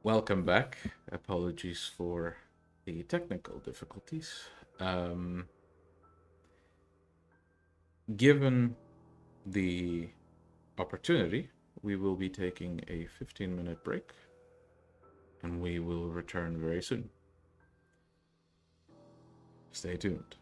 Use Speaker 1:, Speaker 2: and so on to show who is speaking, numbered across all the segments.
Speaker 1: Welcome back. Apologies for the technical difficulties. Given the opportunity, we will be taking a 15-minute break and we will return very soon. Stay tuned.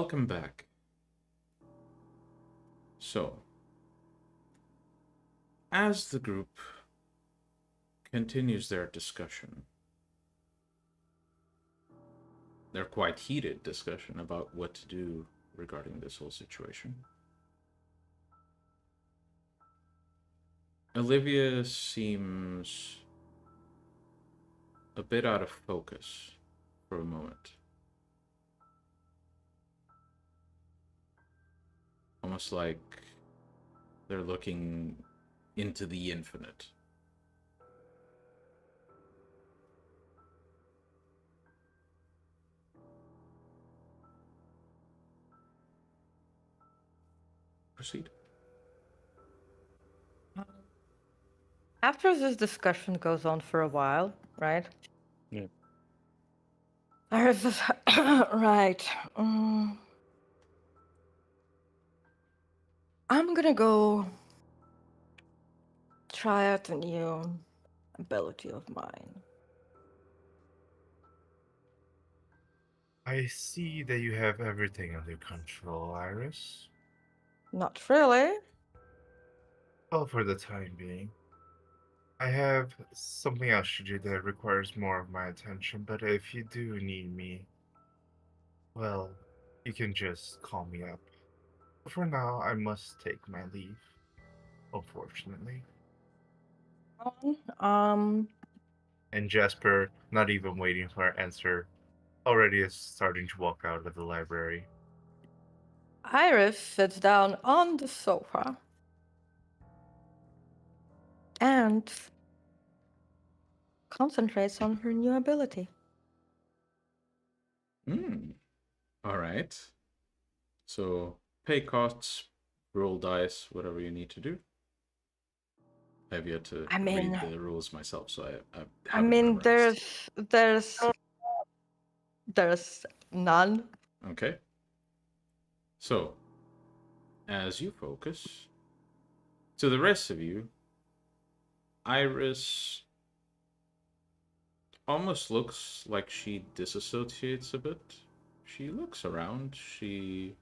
Speaker 1: welcome back. So, as the group continues their discussion, their quite heated discussion about what to do regarding this whole situation, Olivia seems a bit out of focus for a moment. Almost like they're looking into the infinite. Proceed.
Speaker 2: After this discussion goes on for a while, right?
Speaker 3: Yeah.
Speaker 2: There's this. Right. I'm gonna go try out a new ability of mine.
Speaker 3: I see that you have everything under control, Iris.
Speaker 2: Not really.
Speaker 3: Well, for the time being. I have something else to do that requires more of my attention, but if you do need me, well, you can just call me up. For now, I must take my leave, unfortunately.
Speaker 2: Um,
Speaker 3: And Jasper, not even waiting for an answer, already is starting to walk out of the library.
Speaker 2: Iris sits down on the sofa and concentrates on her new ability.
Speaker 1: All right. So, pay costs, roll dice, whatever you need to do. I've yet to read the rules myself, so I haven't memorized.
Speaker 2: There's none.
Speaker 1: Okay. So, as you focus, to the rest of you, Iris almost looks like she disassociates a bit. She looks around. She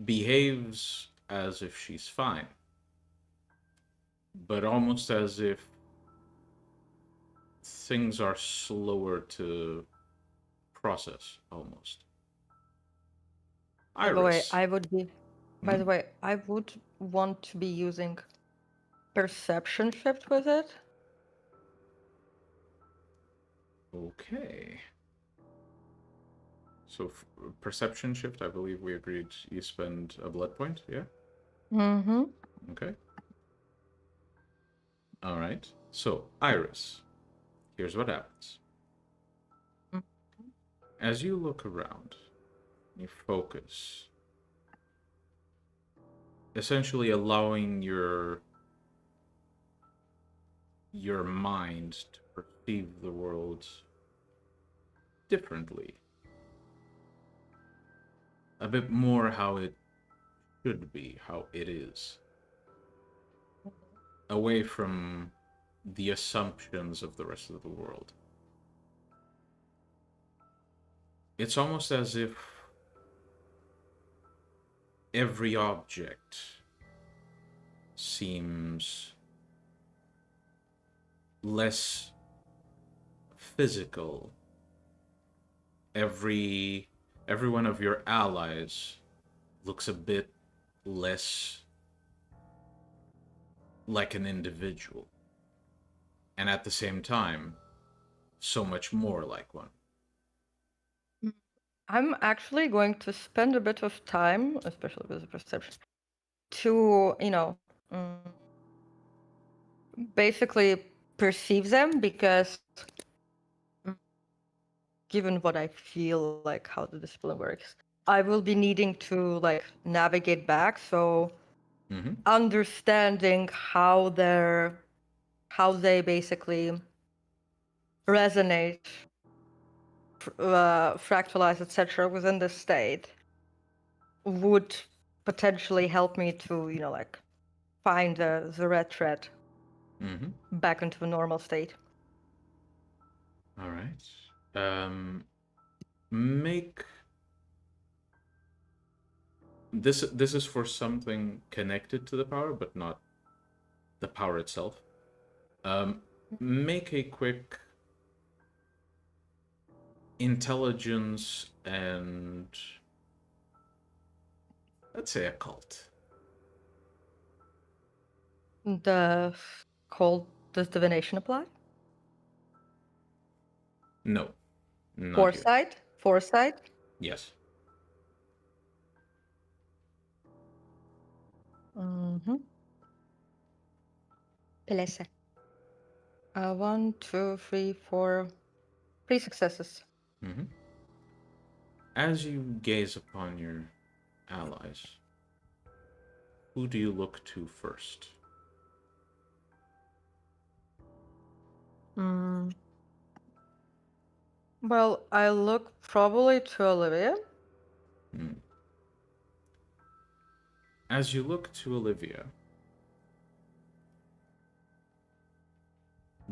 Speaker 1: behaves as if she's fine, but almost as if things are slower to process, almost.
Speaker 2: By the way,
Speaker 1: Iris.
Speaker 2: By the way, I would want to be using perception shift with it.
Speaker 1: Okay. So perception shift, I believe we agreed you spend a blood point, yeah?
Speaker 2: Mm-hmm.
Speaker 1: Okay. All right. So, Iris, here's what happens. As you look around, you focus, essentially allowing your mind to perceive the world differently. A bit more how it should be, how it is. Away from the assumptions of the rest of the world. It's almost as if every object seems less physical. Every one of your allies looks a bit less like an individual, and at the same time, so much more like one.
Speaker 2: I'm actually going to spend a bit of time, especially with the perception, to, basically perceive them, because given what I feel like how the discipline works, I will be needing to navigate back. So understanding how they basically resonate, fractalize, etc. within the state would potentially help me to, find the red thread back into a normal state.
Speaker 1: All right. Make This is for something connected to the power, but not the power itself. Make a quick intelligence and let's say occult.
Speaker 2: Does divination apply?
Speaker 1: No. Not
Speaker 2: Foresight?
Speaker 1: here.
Speaker 2: Foresight?
Speaker 1: Yes.
Speaker 2: Mm-hmm. Pelesa. 1, 2, 3, 4. 3 successes.
Speaker 1: Mm-hmm. As you gaze upon your allies, who do you look to first?
Speaker 2: Well, I look probably to Olivia.
Speaker 1: As you look to Olivia,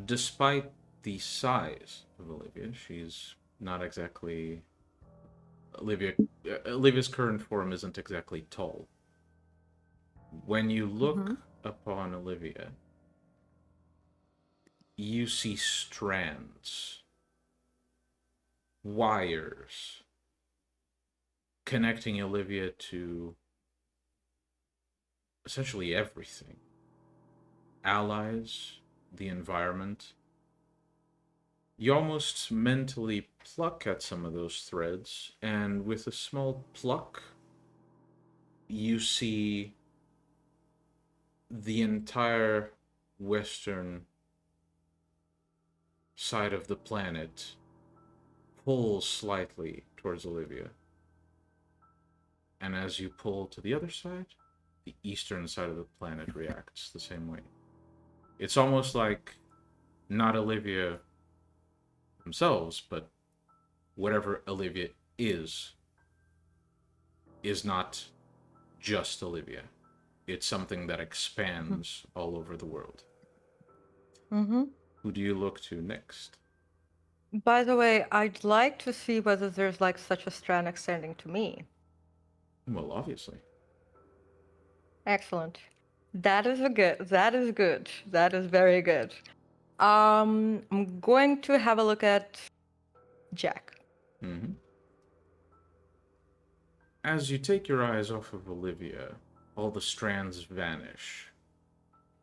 Speaker 1: despite the size of Olivia, she's not exactly Olivia's current form isn't exactly tall. When you look upon Olivia, you see strands, wires connecting Olivia to essentially everything. Allies, the environment. You almost mentally pluck at some of those threads, and with a small pluck, you see the entire western side of the planet pulls slightly towards Olivia. And as you pull to the other side, the eastern side of the planet reacts the same way. It's almost like not Olivia themselves, but whatever Olivia is not just Olivia. It's something that expands all over the world. Who do you look to next?
Speaker 2: By the way, I'd like to see whether there's like such a strand extending to me.
Speaker 1: Well, obviously.
Speaker 2: Excellent. That is good. That is good. That is very good. I'm going to have a look at Jack.
Speaker 1: As you take your eyes off of Olivia, all the strands vanish.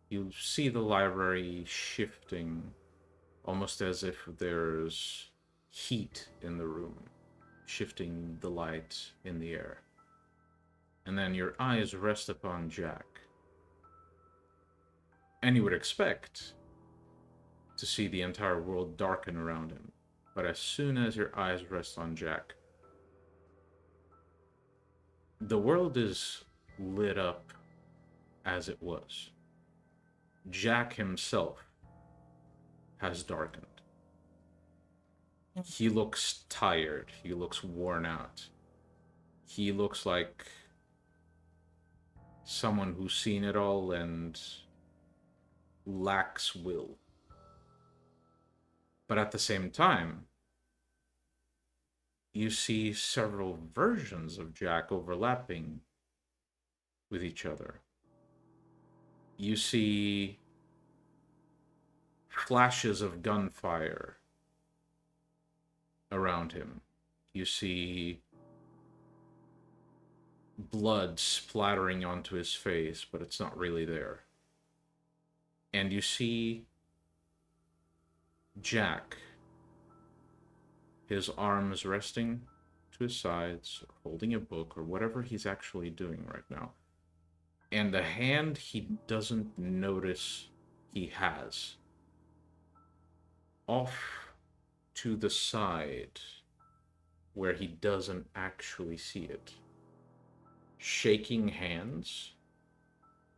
Speaker 1: You see the library shifting, almost as if there's heat in the room, shifting the light in the air. And then your eyes rest upon Jack. And you would expect to see the entire world darken around him. But as soon as your eyes rest on Jack, the world is lit up as it was. Jack himself has darkened. He looks tired. He looks worn out. He looks like someone who's seen it all and lacks will. But at the same time, you see several versions of Jack overlapping with each other. You see flashes of gunfire around him. You see blood splattering onto his face, but it's not really there. And you see Jack, his arms resting to his sides, holding a book, or whatever he's actually doing right now. And the hand he doesn't notice he has, off to the side, where he doesn't actually see it, shaking hands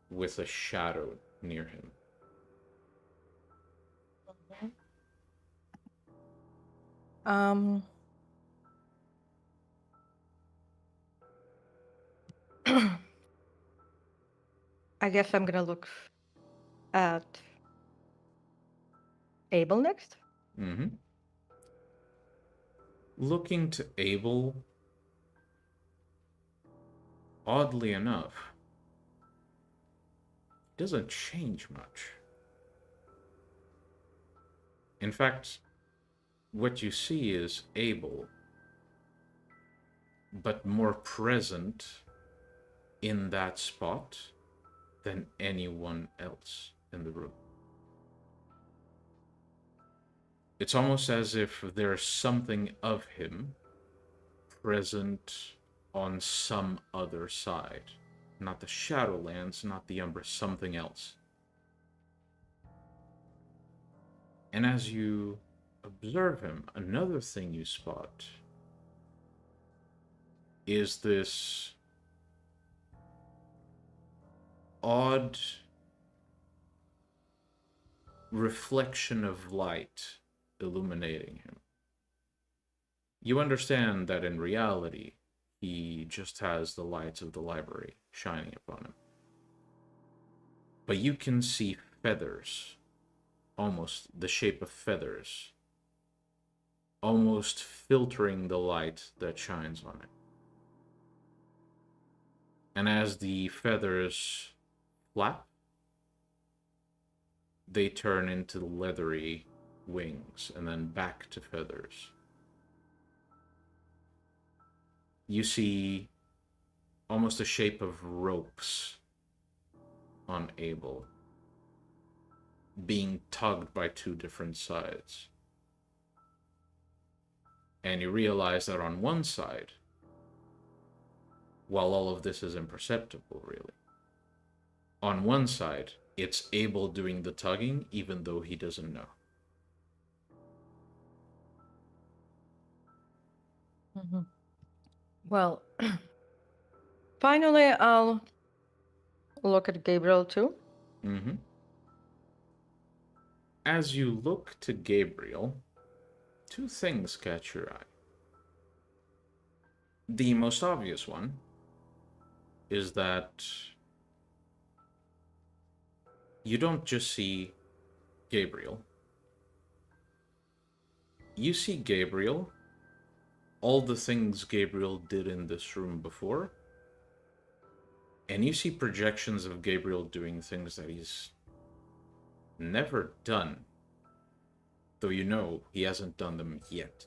Speaker 1: with a shadow near him.
Speaker 2: I guess I'm gonna look at Abel next.
Speaker 1: Looking to Abel, oddly enough, it doesn't change much. In fact, what you see is Abel, but more present in that spot than anyone else in the room. It's almost as if there's something of him present on some other side. Not the Shadowlands, not the Umbra, something else. And as you observe him, another thing you spot is this odd reflection of light illuminating him. You understand that in reality, he just has the lights of the library shining upon him. But you can see feathers, almost the shape of feathers, almost filtering the light that shines on it. And as the feathers flap, they turn into leathery wings and then back to feathers. You see almost the shape of ropes on Abel being tugged by two different sides. And you realize that on one side, while all of this is imperceptible, really, on one side, it's Abel doing the tugging, even though he doesn't know.
Speaker 2: Mm-hmm. Well, finally, I'll look at Gabriel too.
Speaker 1: Mm-hmm. As you look to Gabriel, two things catch your eye. The most obvious one is that you don't just see Gabriel. You see Gabriel, all the things Gabriel did in this room before, and you see projections of Gabriel doing things that he's never done, though you know he hasn't done them yet.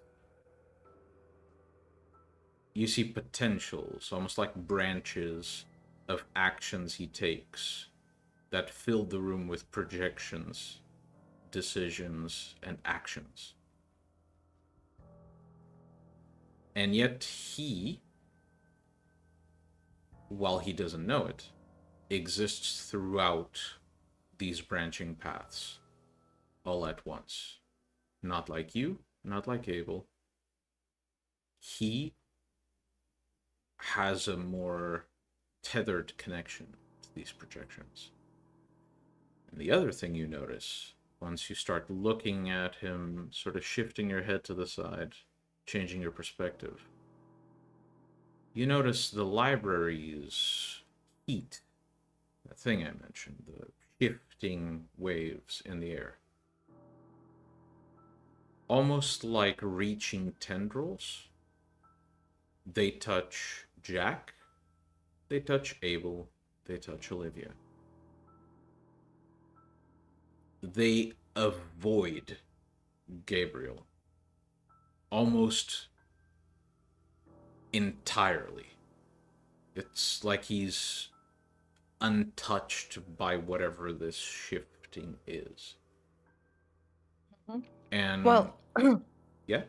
Speaker 1: You see potentials, almost like branches of actions he takes that fill the room with projections, decisions, and actions. And yet he, while he doesn't know it, exists throughout these branching paths, all at once. Not like you, not like Abel. He has a more tethered connection to these projections. And the other thing you notice, once you start looking at him, sort of shifting your head to the side, changing your perspective, you notice the library's heat, that thing I mentioned, the shifting waves in the air. Almost like reaching tendrils, they touch Jack, they touch Abel, they touch Olivia. They avoid Gabriel almost entirely. It's like he's untouched by whatever this shifting is.
Speaker 2: Mm-hmm.
Speaker 1: And
Speaker 2: well,
Speaker 1: yeah.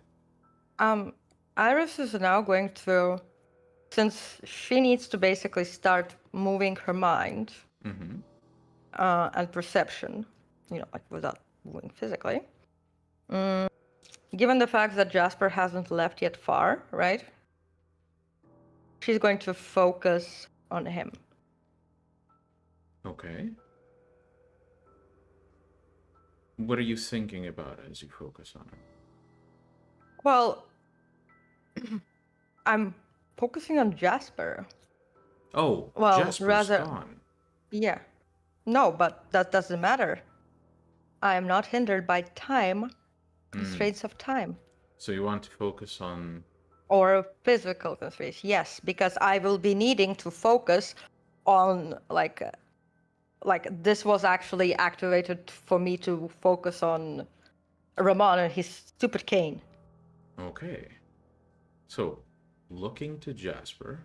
Speaker 2: Iris is now going to, since she needs to basically start moving her mind and perception, like without moving physically. Given the fact that Jasper hasn't left yet far, right? She's going to focus on him.
Speaker 1: Okay. What are you thinking about as you focus on him?
Speaker 2: Well, I'm focusing on Jasper.
Speaker 1: Oh, well, Jasper's gone.
Speaker 2: Yeah. No, but that doesn't matter. I am not hindered by time, constraints of time.
Speaker 1: So you want to focus on
Speaker 2: Or physical conspiracy, yes, because I will be needing to focus on like this was actually activated for me to focus on Ramon and his stupid cane.
Speaker 1: Okay. So, looking to Jasper.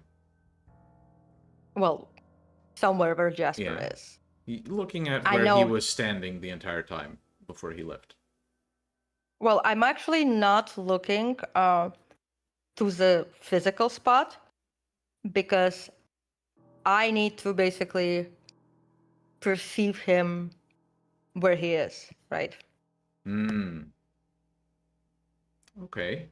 Speaker 2: Well, somewhere where Jasper is.
Speaker 1: Looking at where he was standing the entire time before he left.
Speaker 2: Well, I'm actually not looking to the physical spot because I need to basically perceive him where he is, right?
Speaker 1: Okay.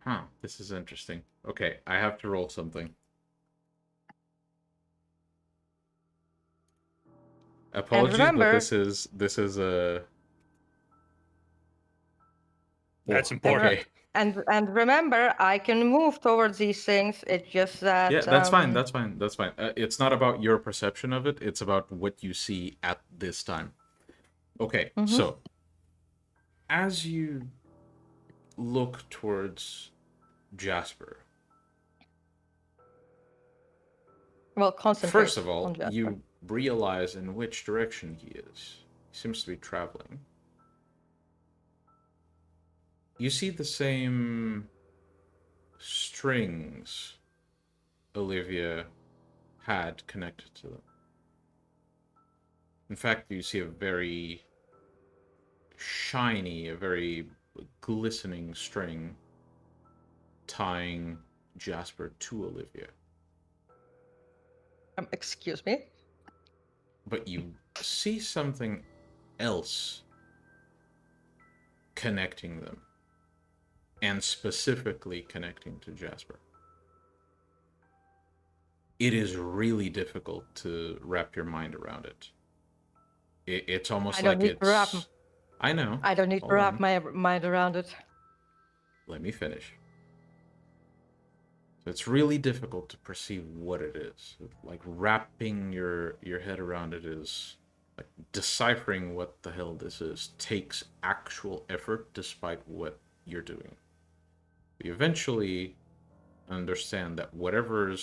Speaker 1: Huh, this is interesting. Okay, I have to roll something. Apologies,
Speaker 2: remember,
Speaker 1: but this is a...
Speaker 4: That's important.
Speaker 1: Okay.
Speaker 2: And remember, I can move towards these things. It's just that...
Speaker 1: Yeah, that's fine, that's fine, that's fine. It's not about your perception of it, it's about what you see at this time. Okay, so, as you look towards Jasper...
Speaker 2: Well, concentrate.
Speaker 1: First of all, you realize in which direction he is. He seems to be traveling. You see the same strings Olivia had connected to them. In fact, you see a very shiny, a very glistening string tying Jasper to Olivia.
Speaker 2: Excuse me?
Speaker 1: But you see something else connecting them. And specifically connecting to Jasper. It is really difficult to wrap your mind around it. It's almost like it's... I know.
Speaker 2: I don't need to wrap my mind around it.
Speaker 1: Let me finish. So it's really difficult to perceive what it is. Like wrapping your head around it is... Like deciphering what the hell this is takes actual effort despite what you're doing. You eventually understand that whatever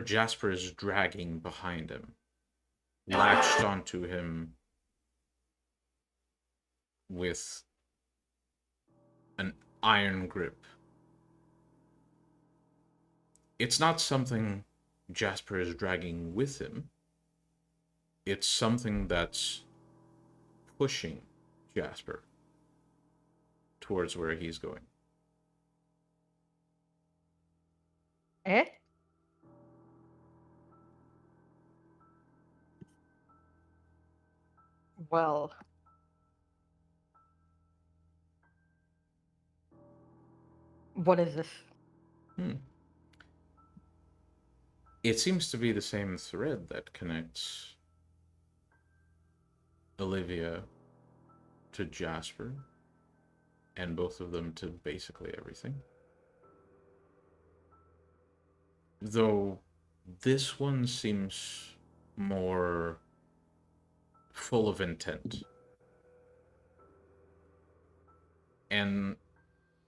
Speaker 1: Jasper is dragging behind him, latched onto him with an iron grip. It's not something Jasper is dragging with him. It's something that's pushing Jasper towards where he's going.
Speaker 2: Eh? Well... What is this?
Speaker 1: It seems to be the same thread that connects Olivia to Jasper, and both of them to basically everything. Though this one seems more full of intent. And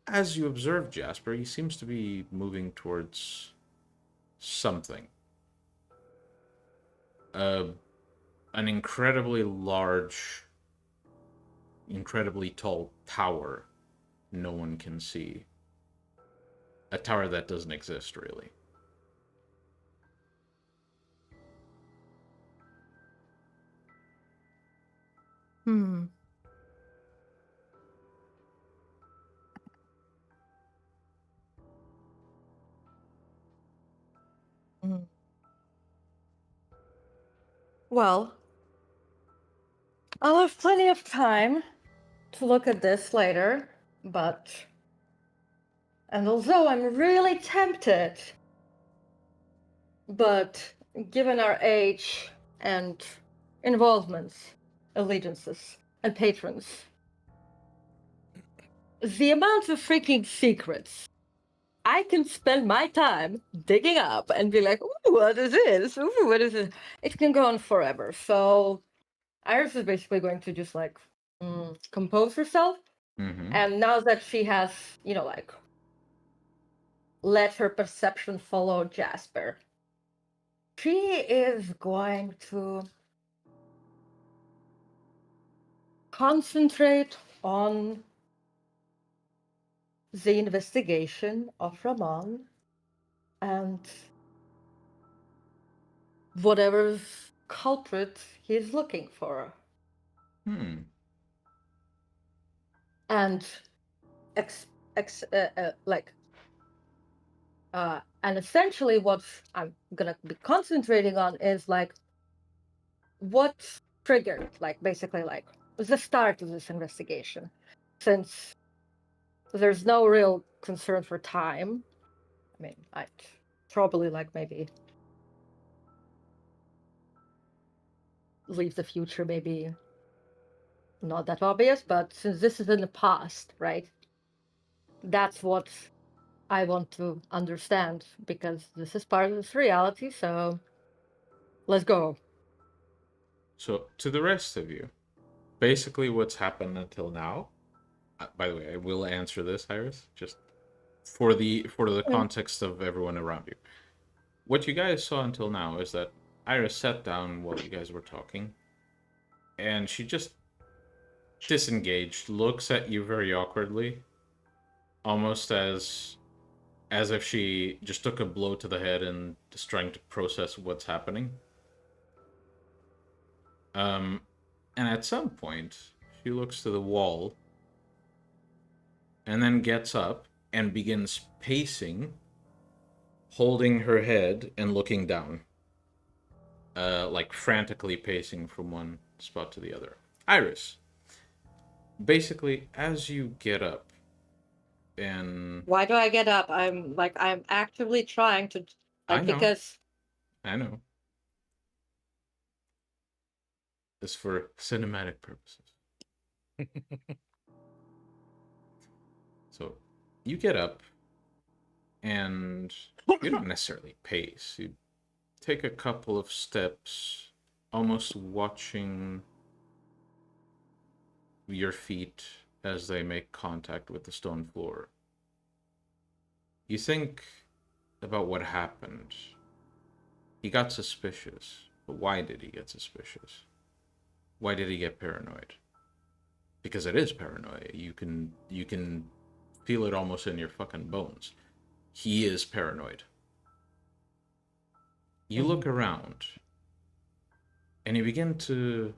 Speaker 1: as you observe Jasper, he seems to be moving towards something. An incredibly large, incredibly tall tower no one can see. A tower that doesn't exist, really.
Speaker 2: Well, I'll have plenty of time to look at this later, but... And although I'm really tempted, but given our age and involvements, allegiances, and patrons, the amount of freaking secrets I can spend my time digging up and be like, ooh, what is this? Ooh, what is this? It can go on forever. So Iris is basically going to just like compose herself, and now that she has, like, let her perception follow Jasper, she is going to concentrate on the investigation of Ramon and whatever's culprit he's looking for. And and essentially what I'm gonna be concentrating on is like what triggered, like, basically like the start of this investigation, since there's no real concern for time. I mean, I'd probably like maybe leave the future maybe not that obvious, but since this is in the past, right? That's what I want to understand, because this is part of this reality, so let's go.
Speaker 1: So, to the rest of you, basically what's happened until now, by the way, I will answer this, Iris, just for the context of everyone around you. What you guys saw until now is that Iris sat down while you guys were talking, and she just disengaged, looks at you very awkwardly, almost as if she just took a blow to the head and just trying to process what's happening. And at some point, she looks to the wall and then gets up and begins pacing, holding her head and looking down. Like frantically pacing from one spot to the other. Iris, basically, as you get up and...
Speaker 2: Why do I get up? I'm actively trying to, like, because...
Speaker 1: I know. It's for cinematic purposes. So, you get up, and you don't necessarily pace. You take a couple of steps, almost watching your feet as they make contact with the stone floor. You think about what happened. He got suspicious, but why did he get suspicious? Why did he get paranoid? Because it is paranoia. You can feel it almost in your fucking bones. He is paranoid. You look around, and you begin to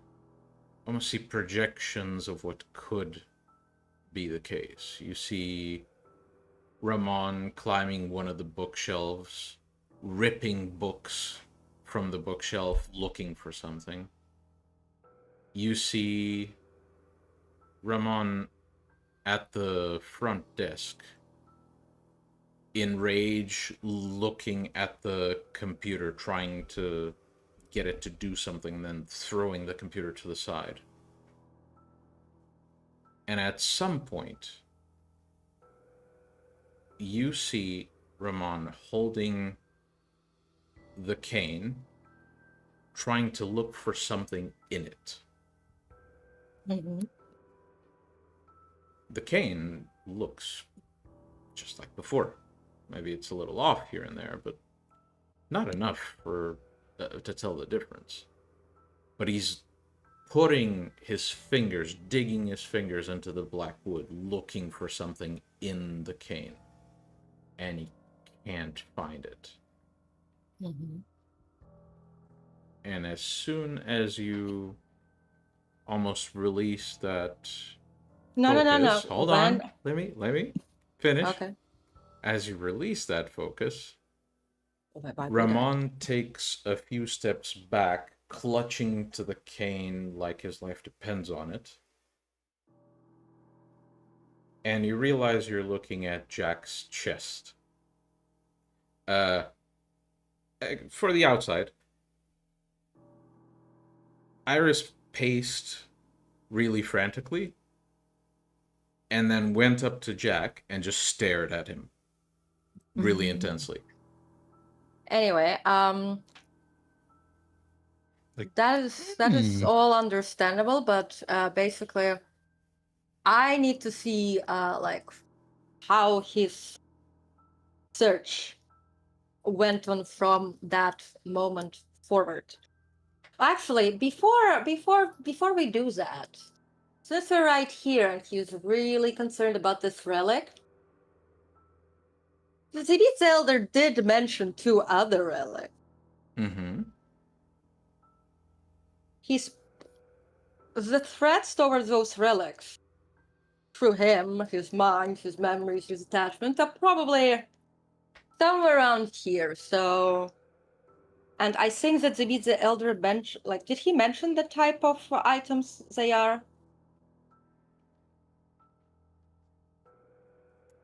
Speaker 1: almost see projections of what could be the case. You see Ramon climbing one of the bookshelves, ripping books from the bookshelf, looking for something. You see Ramon at the front desk, in rage, looking at the computer, trying to get it to do something, then throwing the computer to the side. And at some point, you see Ramon holding the cane, trying to look for something in it. The cane looks just like before. Maybe it's a little off here and there, but not enough for to tell the difference. But he's putting his fingers, digging his fingers into the black wood, looking for something in the cane. And he can't find it. And as soon as you almost release that focus, hold on, let me finish.
Speaker 2: Okay.
Speaker 1: As you release that focus, Ramon takes a few steps back, clutching to the cane like his life depends on it. And you realize you're looking at Jack's chest. For the outside, Iris paced really frantically and then went up to Jack and just stared at him really intensely.
Speaker 2: Anyway,
Speaker 4: Like,
Speaker 2: That is all understandable, but basically, I need to see like how his search went on from that moment forward. Actually, before we do that, since we're right here and he's really concerned about this relic, the Zibit's Elder did mention 2 other relics.
Speaker 1: Mm-hmm.
Speaker 2: The threats towards those relics, through him, his mind, his memories, his attachment, are probably somewhere around here, so... And I think that the Elder mentioned, like, did he mention the type of items they are?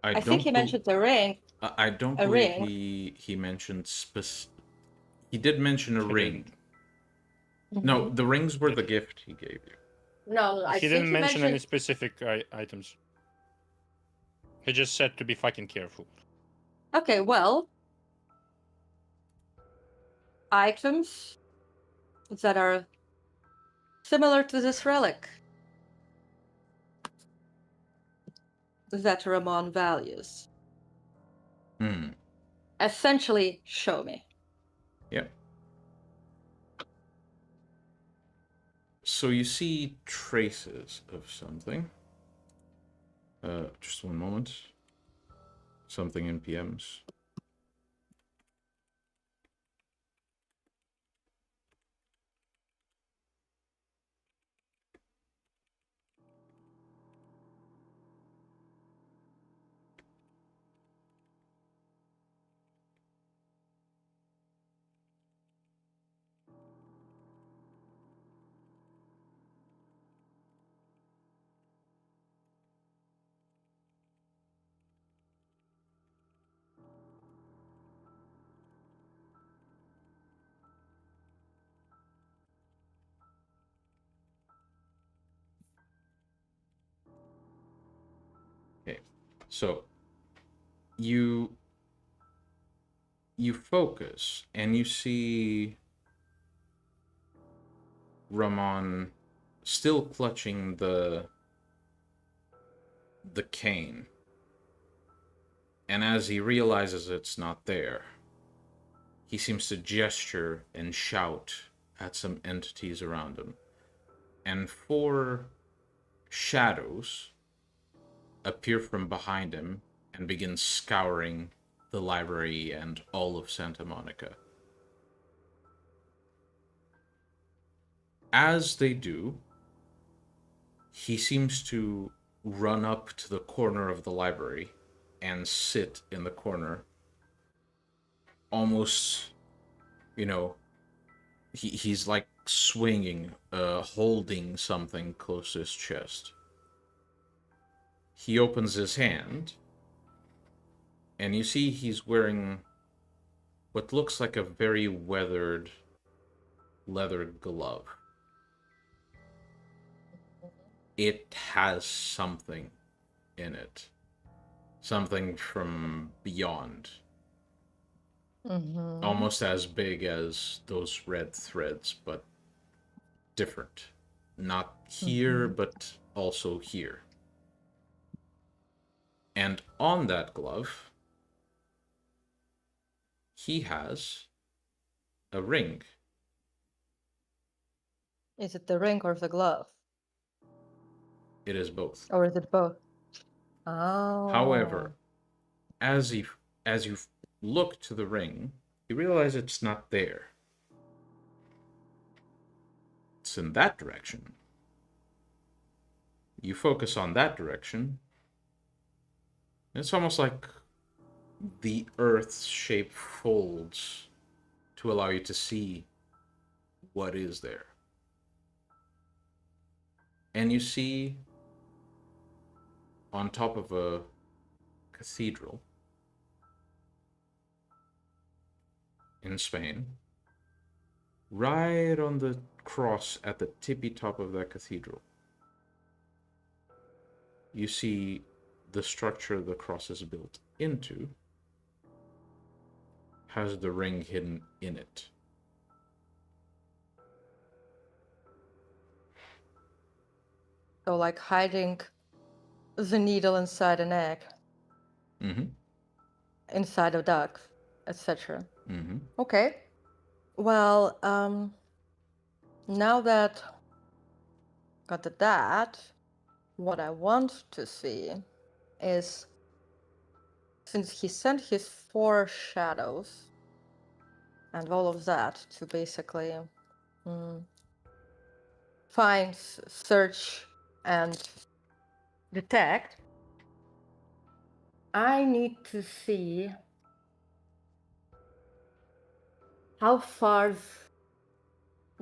Speaker 2: I think he mentioned a ring.
Speaker 1: I don't believe he mentioned he did mention a ring. Mm-hmm. No, the rings were the gift he gave you.
Speaker 2: No,
Speaker 4: he didn't mention any specific items. He just said to be fucking careful.
Speaker 2: Okay, well, items that are similar to this relic that Ramon values. Essentially, show me.
Speaker 1: Yeah. So you see traces of something. Just one moment. Something in PMs. Okay, so you focus and you see Ramon still clutching the cane. And as he realizes it's not there, he seems to gesture and shout at some entities around him. And 4 shadows appear from behind him and begin scouring the library and all of Santa Monica. As they do, he seems to run up to the corner of the library and sit in the corner. Almost, he's like swinging, holding something close to his chest. He opens his hand, and you see he's wearing what looks like a very weathered leather glove. It has something in it. Something from beyond. Mm-hmm. Almost as big as those red threads, but different. Not here, but also here. And on that glove, he has a ring.
Speaker 2: Is it the ring or the glove?
Speaker 1: It is both.
Speaker 2: Or is it both? Oh.
Speaker 1: However, as you look to the ring, you realize it's not there. It's in that direction. You focus on that direction. It's almost like the Earth's shape folds to allow you to see what is there. And you see, on top of a cathedral in Spain, right on the cross at the tippy top of that cathedral, you see the structure the cross is built into has the ring hidden in it.
Speaker 2: So like hiding the needle inside an egg, inside a duck, etc. Okay. Well, now that got that, what I want to see is, since he sent his 4 shadows and all of that to basically find, search, and detect, I need to see how far,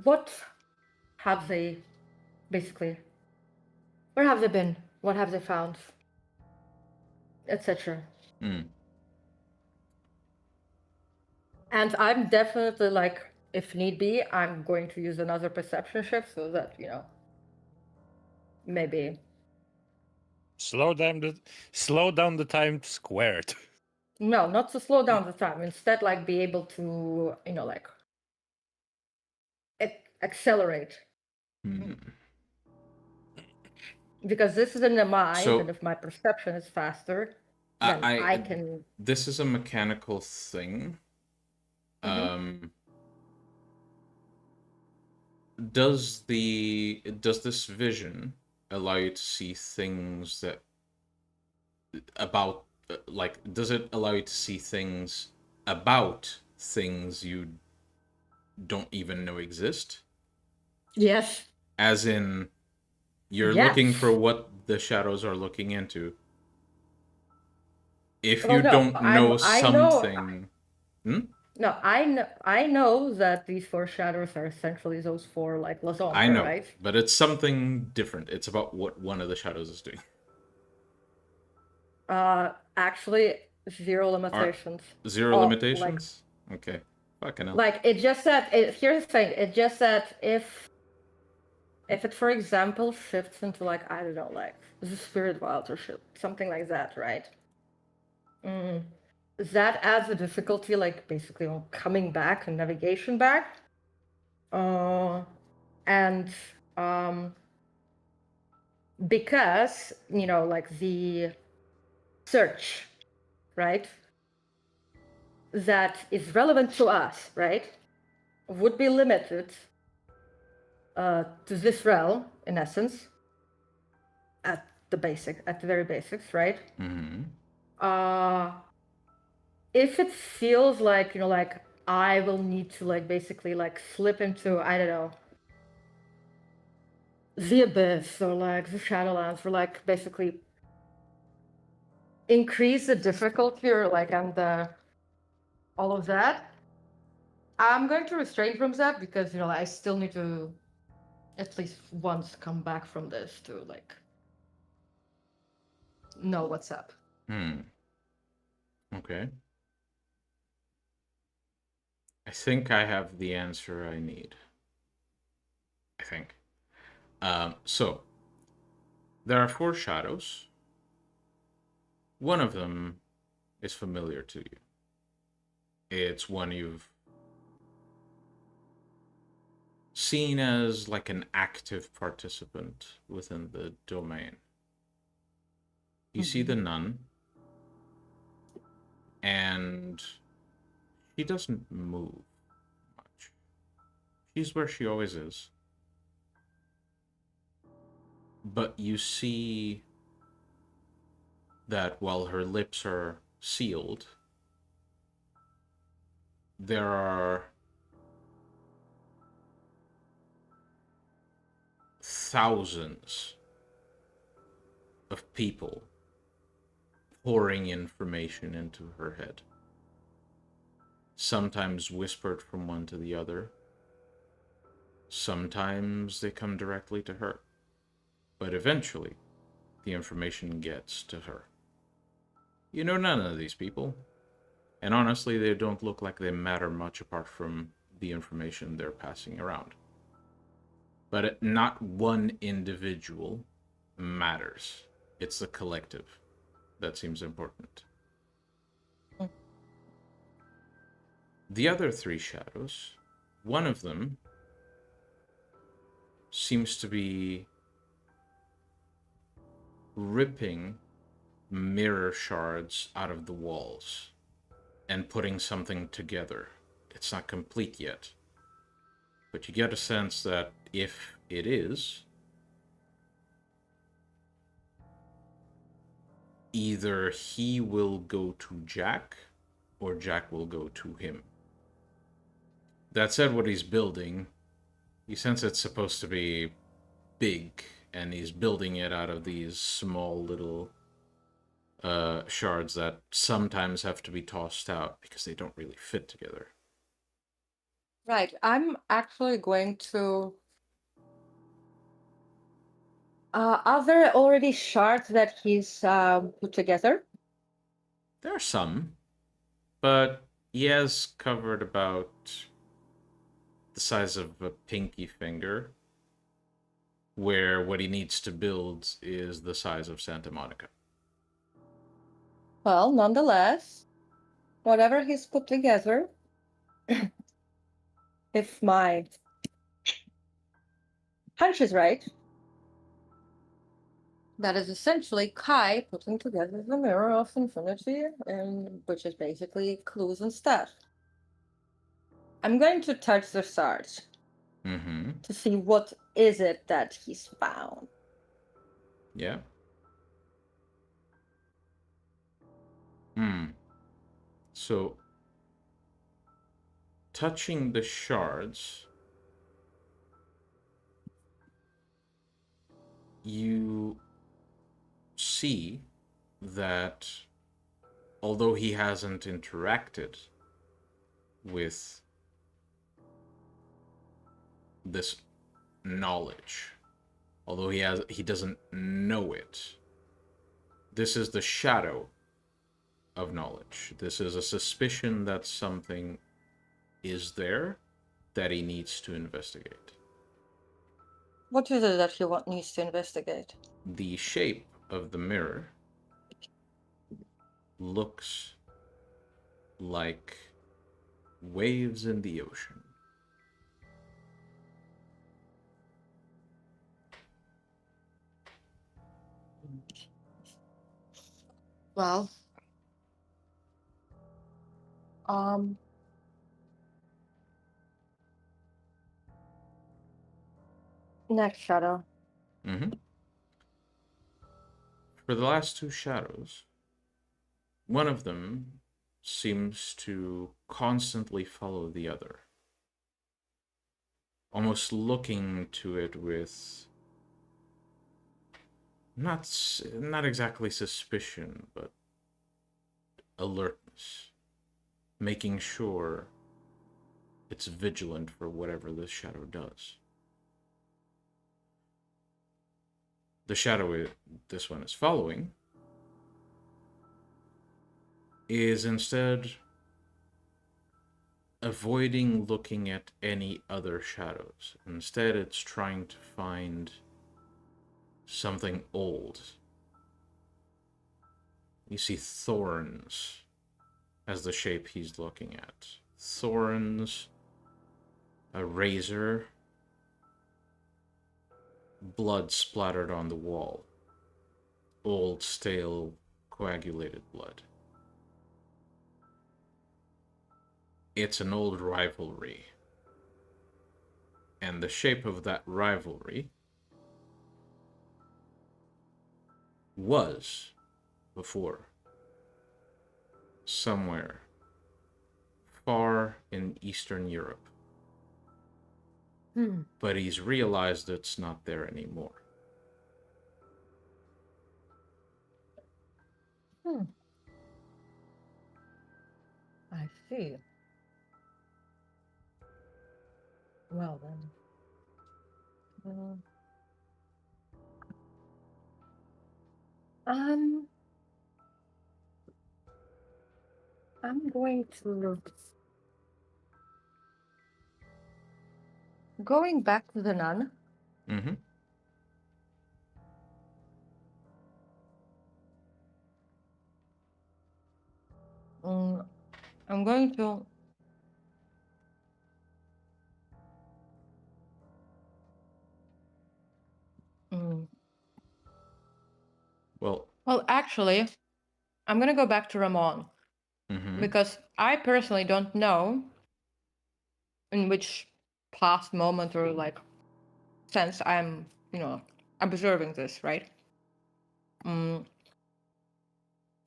Speaker 2: what have they basically, where have they been, what have they found, etc. And I'm definitely like, if need be, I'm going to use another perception shift so that, you know, maybe
Speaker 4: slow down the time squared.
Speaker 2: No, not to slow down the time. Instead, like be able to, you know, like accelerate. Because this is in the mind, and if my perception is faster, then I can.
Speaker 1: This is a mechanical thing. Does this vision allow you to see things that about like, does it allow you to see things about things you don't even know exist?
Speaker 2: Yes.
Speaker 1: As in, you're looking for what the shadows are looking into. If you don't know something...
Speaker 2: No, I know that these 4 shadows are essentially those 4 like lasons.
Speaker 1: I know,
Speaker 2: right?
Speaker 1: But it's something different. It's about what one of the shadows is doing.
Speaker 2: Actually, 0 limitations.
Speaker 1: 0 limitations? Like, okay. Fucking hell.
Speaker 2: Like, it just said, here's the thing, it just said if it, for example, shifts into, like, I don't know, like, the spirit world or something like that, right? That adds a difficulty, like, basically on coming back and navigation back. And because, you know, like, the search, right, that is relevant to us, right, would be limited to this realm, in essence, at the very basics, right? If it feels like, you know, like I will need to like basically like slip into, I don't know, the abyss or like the Shadowlands, or like basically increase the difficulty or like and all of that, I'm going to restrain from that because, you know, I still need to at least once come back from this to like know what's up.
Speaker 1: Okay. I think I have the answer I need. I think. So, there are 4 shadows. One of them is familiar to you. It's one you've seen as like an active participant within the domain. You see the nun, and she doesn't move much. She's where she always is. But you see that while her lips are sealed, there are thousands of people pouring information into her head. Sometimes whispered from one to the other. Sometimes they come directly to her. But eventually, the information gets to her. You know none of these people. And honestly, they don't look like they matter much apart from the information they're passing around. But not one individual matters. It's the collective that seems important. The other 3 shadows, one of them seems to be ripping mirror shards out of the walls and putting something together. It's not complete yet, but you get a sense that if it is, either he will go to Jack or Jack will go to him. That said, what he's building, you sense it's supposed to be big, and he's building it out of these small little shards that sometimes have to be tossed out because they don't really fit together.
Speaker 2: Right. I'm actually going to... are there already shards that he's put together?
Speaker 1: There are some, but he has covered about the size of a pinky finger, where what he needs to build is the size of Santa Monica.
Speaker 2: Well, nonetheless, whatever he's put together, if my hunch is right, that is essentially Kai putting together the Mirror of Infinity, and which is basically clues and stuff. I'm going to touch the shards to see what is it that he's found.
Speaker 1: Yeah. So, touching the shards, you see that although he hasn't interacted with this knowledge, although he doesn't know it, this is the shadow of knowledge. This is a suspicion that something is there that he needs to investigate.
Speaker 2: What is it that he needs to investigate?
Speaker 1: The shape of the mirror looks like waves in the ocean.
Speaker 2: Well, next shadow.
Speaker 1: For the last two shadows, one of them seems to constantly follow the other, almost looking to it with not exactly suspicion, but alertness, making sure it's vigilant for whatever this shadow does. The shadow this one is following is instead avoiding looking at any other shadows. Instead, it's trying to find something old. You see thorns as the shape he's looking at. Thorns, a razor, blood splattered on the wall. Old, stale, coagulated blood. It's an old rivalry. And the shape of that rivalry was, before, somewhere far in Eastern Europe. But he's realized it's not there anymore.
Speaker 2: I see. Well then. I'm going to... Going back to the nun. I'm going to...
Speaker 1: Well,
Speaker 2: actually, I'm gonna go back to Ramon because I personally don't know in which past moment or like sense I'm, observing this, right?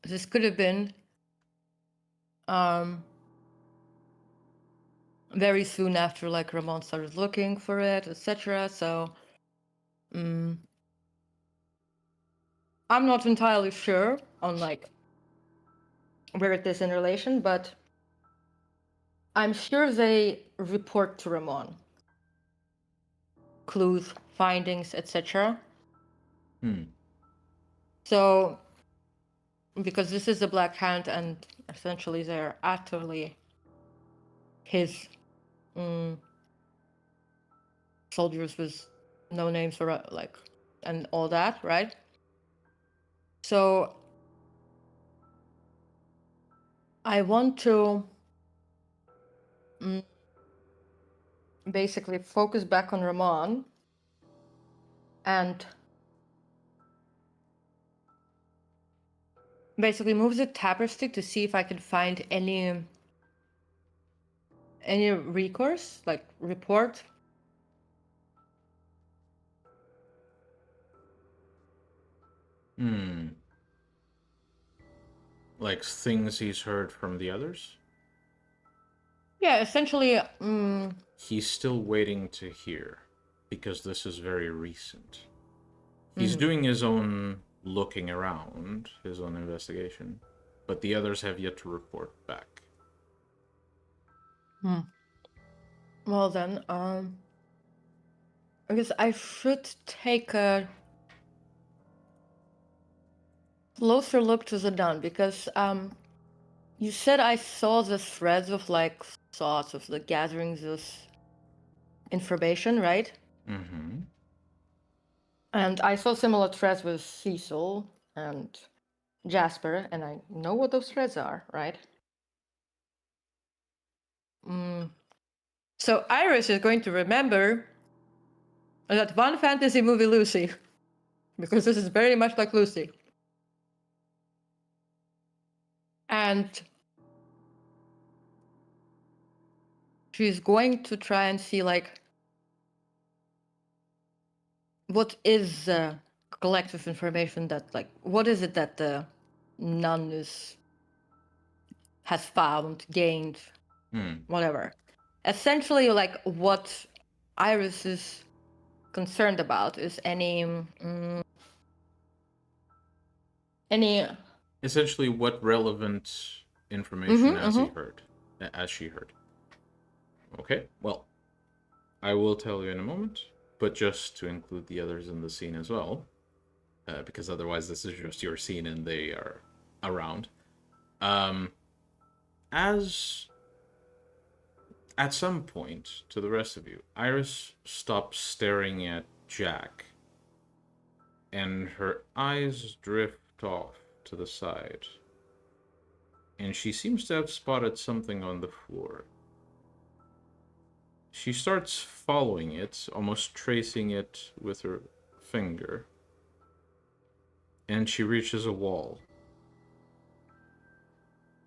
Speaker 2: This could have been very soon after like Ramon started looking for it, etc. So I'm not entirely sure on like where it is in relation, but I'm sure they report to Ramon clues, findings, etc. So because this is the Black Hand and essentially they're utterly his soldiers with no names or like and all that, right? So I want to basically focus back on Ramon and basically move the tapestry to see if I can find any recourse, like report.
Speaker 1: Like things he's heard from the others?
Speaker 2: Yeah, essentially.
Speaker 1: He's still waiting to hear, because this is very recent. He's doing his own looking around, his own investigation, but the others have yet to report back.
Speaker 2: Well then, I guess I should take a closer look to the dawn because you said I saw the threads of like thoughts of the gatherings of information, right? And I saw similar threads with Cecil and Jasper, and I know what those threads are, right? So Iris is going to remember that one fantasy movie, Lucy, because this is very much like Lucy. And she's going to try and see, like, what is the collective information that, like, what is it that the nun has found, gained, whatever. Essentially, like, what Iris is concerned about is any
Speaker 1: essentially what relevant information as she heard. Okay, well, I will tell you in a moment, but just to include the others in the scene as well, because otherwise this is just your scene and they are around. As at some point to the rest of you, Iris stops staring at Jack, and her eyes drift off to the side, and she seems to have spotted something on the floor. She starts following it, almost tracing it with her finger, and she reaches a wall.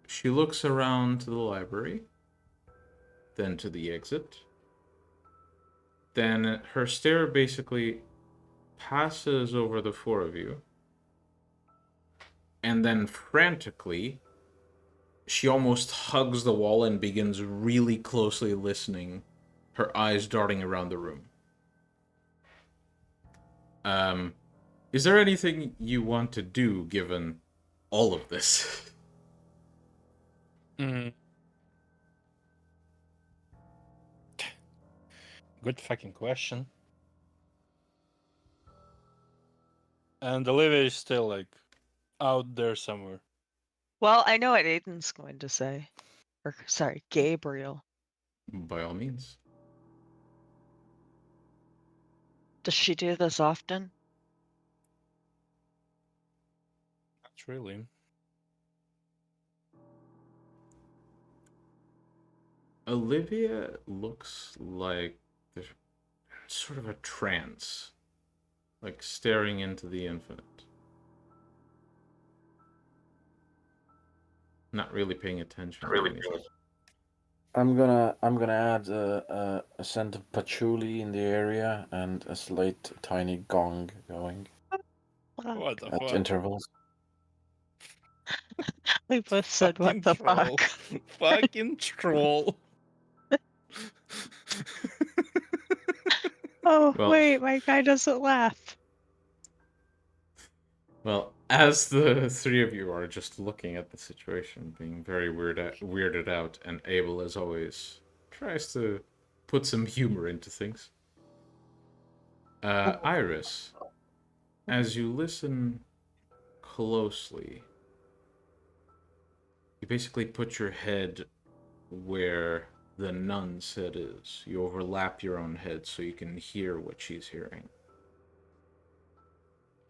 Speaker 1: She looks around to the library, then to the exit. Then her stare basically passes over the four of you, and then frantically, she almost hugs the wall and begins really closely listening, her eyes darting around the room. Is there anything you want to do given all of this?
Speaker 4: Good fucking question. And Olivia is still like out there somewhere.
Speaker 5: Well, I know what Aiden's going to say. Or sorry, Gabriel.
Speaker 1: By all means.
Speaker 5: Does she do this often?
Speaker 4: Not really.
Speaker 1: Olivia looks like there's sort of a trance, like staring into the infinite. not really paying attention to anything.
Speaker 6: I'm gonna add a scent of patchouli in the area and a slight tiny gong going
Speaker 4: What the
Speaker 6: at
Speaker 4: fuck?
Speaker 6: intervals.
Speaker 5: We both said, "What
Speaker 4: Fucking
Speaker 5: the
Speaker 4: troll.
Speaker 5: fuck?"
Speaker 4: Fucking troll.
Speaker 5: Oh,
Speaker 1: Well-
Speaker 5: wait, my guy doesn't laugh.
Speaker 1: Well, as the three of you are just looking at the situation, being very weirded out, and Abel, as always, tries to put some humor into things. Iris, as you listen closely, you basically put your head where the nun's head is. You overlap your own head so you can hear what she's hearing.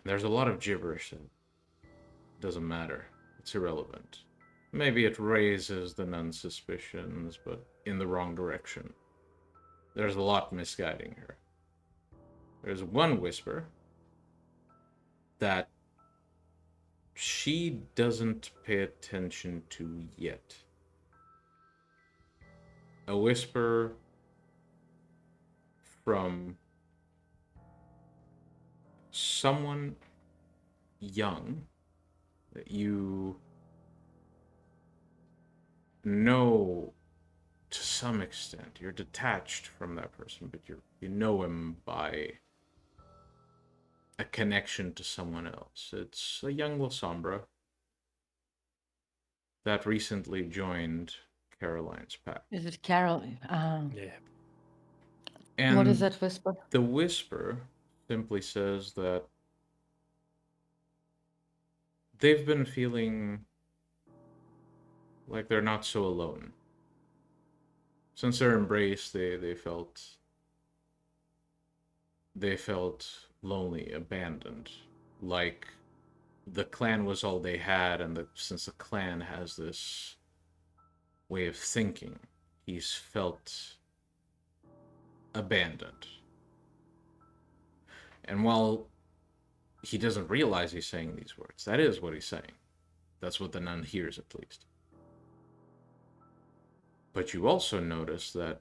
Speaker 1: There's a lot of gibberish in it. Doesn't matter. It's irrelevant. Maybe it raises the nun's suspicions, but in the wrong direction. There's a lot misguiding her. There's one whisper that she doesn't pay attention to yet. A whisper from someone young that you know to some extent. You're detached from that person, but you know him by a connection to someone else. It's a young Lasombra that recently joined Caroline's pack.
Speaker 2: Is it Carol?
Speaker 4: Yeah.
Speaker 1: And
Speaker 2: What is that whisper?
Speaker 1: the whisper simply says that they've been feeling like they're not so alone. Since their embrace, they felt lonely, abandoned, like the clan was all they had, and since the clan has this way of thinking, he's felt abandoned. And while he doesn't realize he's saying these words, that is what he's saying. That's what the nun hears, at least. But you also notice that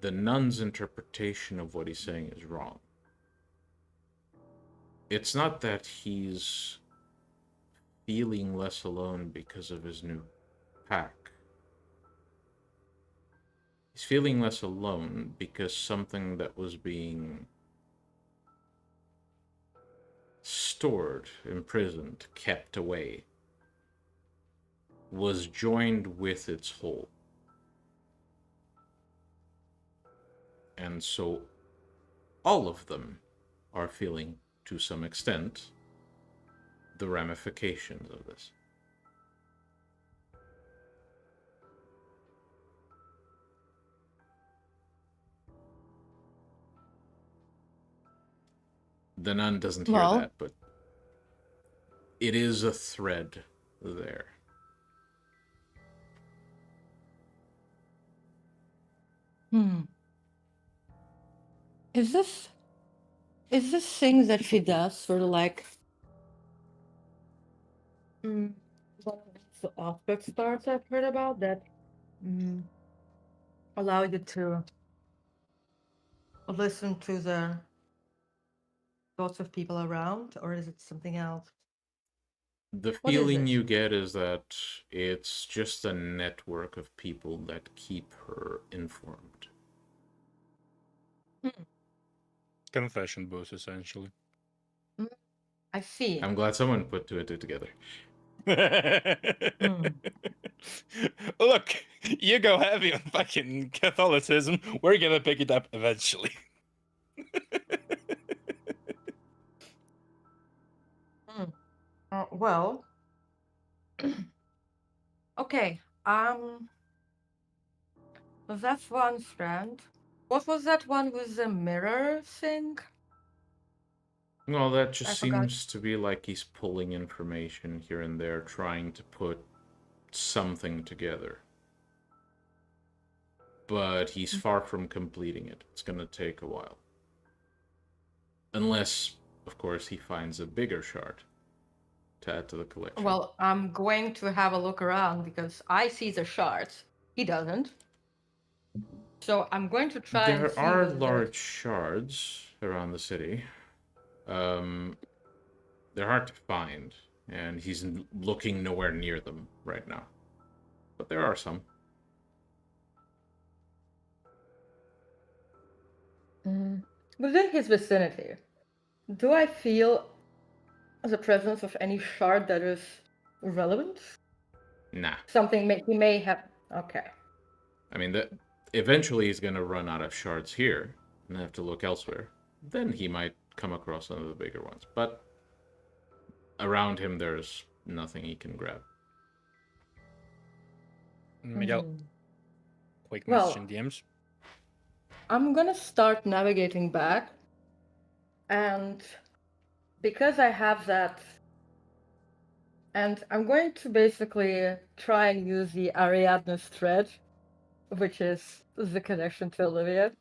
Speaker 1: the nun's interpretation of what he's saying is wrong. It's not that he's feeling less alone because of his new pack. He's feeling less alone because something that was being stored, imprisoned, kept away, was joined with its whole. And so all of them are feeling, to some extent, the ramifications of this. The nun doesn't hear that, but it is a thread there.
Speaker 2: Is this thing that she does sort of like one of the aspect stars I've heard about that allow you to listen to the thoughts of people around, or is it something else?
Speaker 1: The feeling you get is that it's just a network of people that keep her informed.
Speaker 4: Confession booth, essentially.
Speaker 2: I see.
Speaker 1: I'm glad someone put two and two together.
Speaker 4: Look, you go heavy on fucking Catholicism. We're gonna pick it up eventually.
Speaker 2: Well, okay. So that's one strand. What was that one with the mirror thing?
Speaker 1: No, that just seems to be like he's pulling information here and there, trying to put something together. But he's far from completing it. It's gonna take a while. Unless, of course, he finds a bigger shard. to add to the collection.
Speaker 2: Well, I'm going to have a look around because I see the shards. He doesn't. So I'm going to try and
Speaker 1: there
Speaker 2: see
Speaker 1: are
Speaker 2: whether
Speaker 1: large shards around the city. They're hard to find, and he's looking nowhere near them right now. But there are some.
Speaker 2: Within his vicinity, do I feel the presence of any shard that is relevant?
Speaker 1: Nah.
Speaker 2: Something he may have. Okay.
Speaker 1: I mean, eventually he's going to run out of shards here and have to look elsewhere. Then he might come across some of the bigger ones. But around him, there's nothing he can grab.
Speaker 4: Miguel, quick
Speaker 2: Well,
Speaker 4: message in DMs.
Speaker 2: I'm gonna start navigating back, and because I have that, and I'm going to basically try and use the Ariadne's thread, which is the connection to Olivia.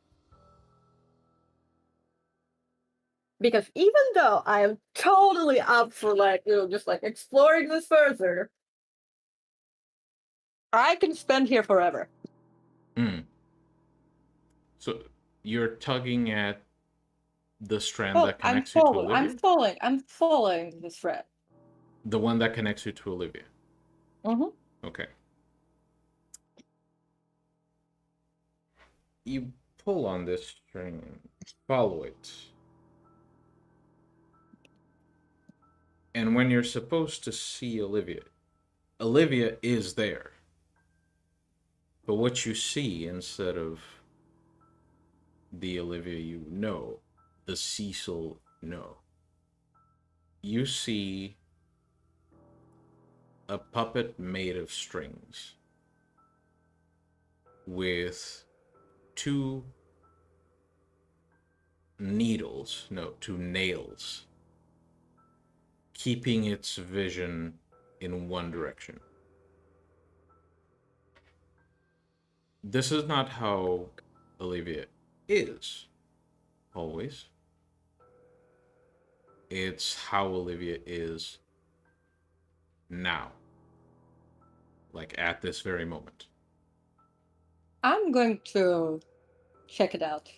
Speaker 2: Because even though I am totally up for just exploring this further, I can spend here forever.
Speaker 1: So you're tugging at the strand that connects you to Olivia?
Speaker 2: I'm following the thread.
Speaker 1: The one that connects you to Olivia?
Speaker 2: Mm-hmm.
Speaker 1: Okay. You pull on this string and follow it. And when you're supposed to see Olivia, Olivia is there. But what you see instead of the Olivia you know, the Cecil know, you see a puppet made of strings with two nails, keeping its vision in one direction. This is not how Olivia is, always. It's how Olivia is now. Like, at this very moment.
Speaker 2: I'm going to check it out.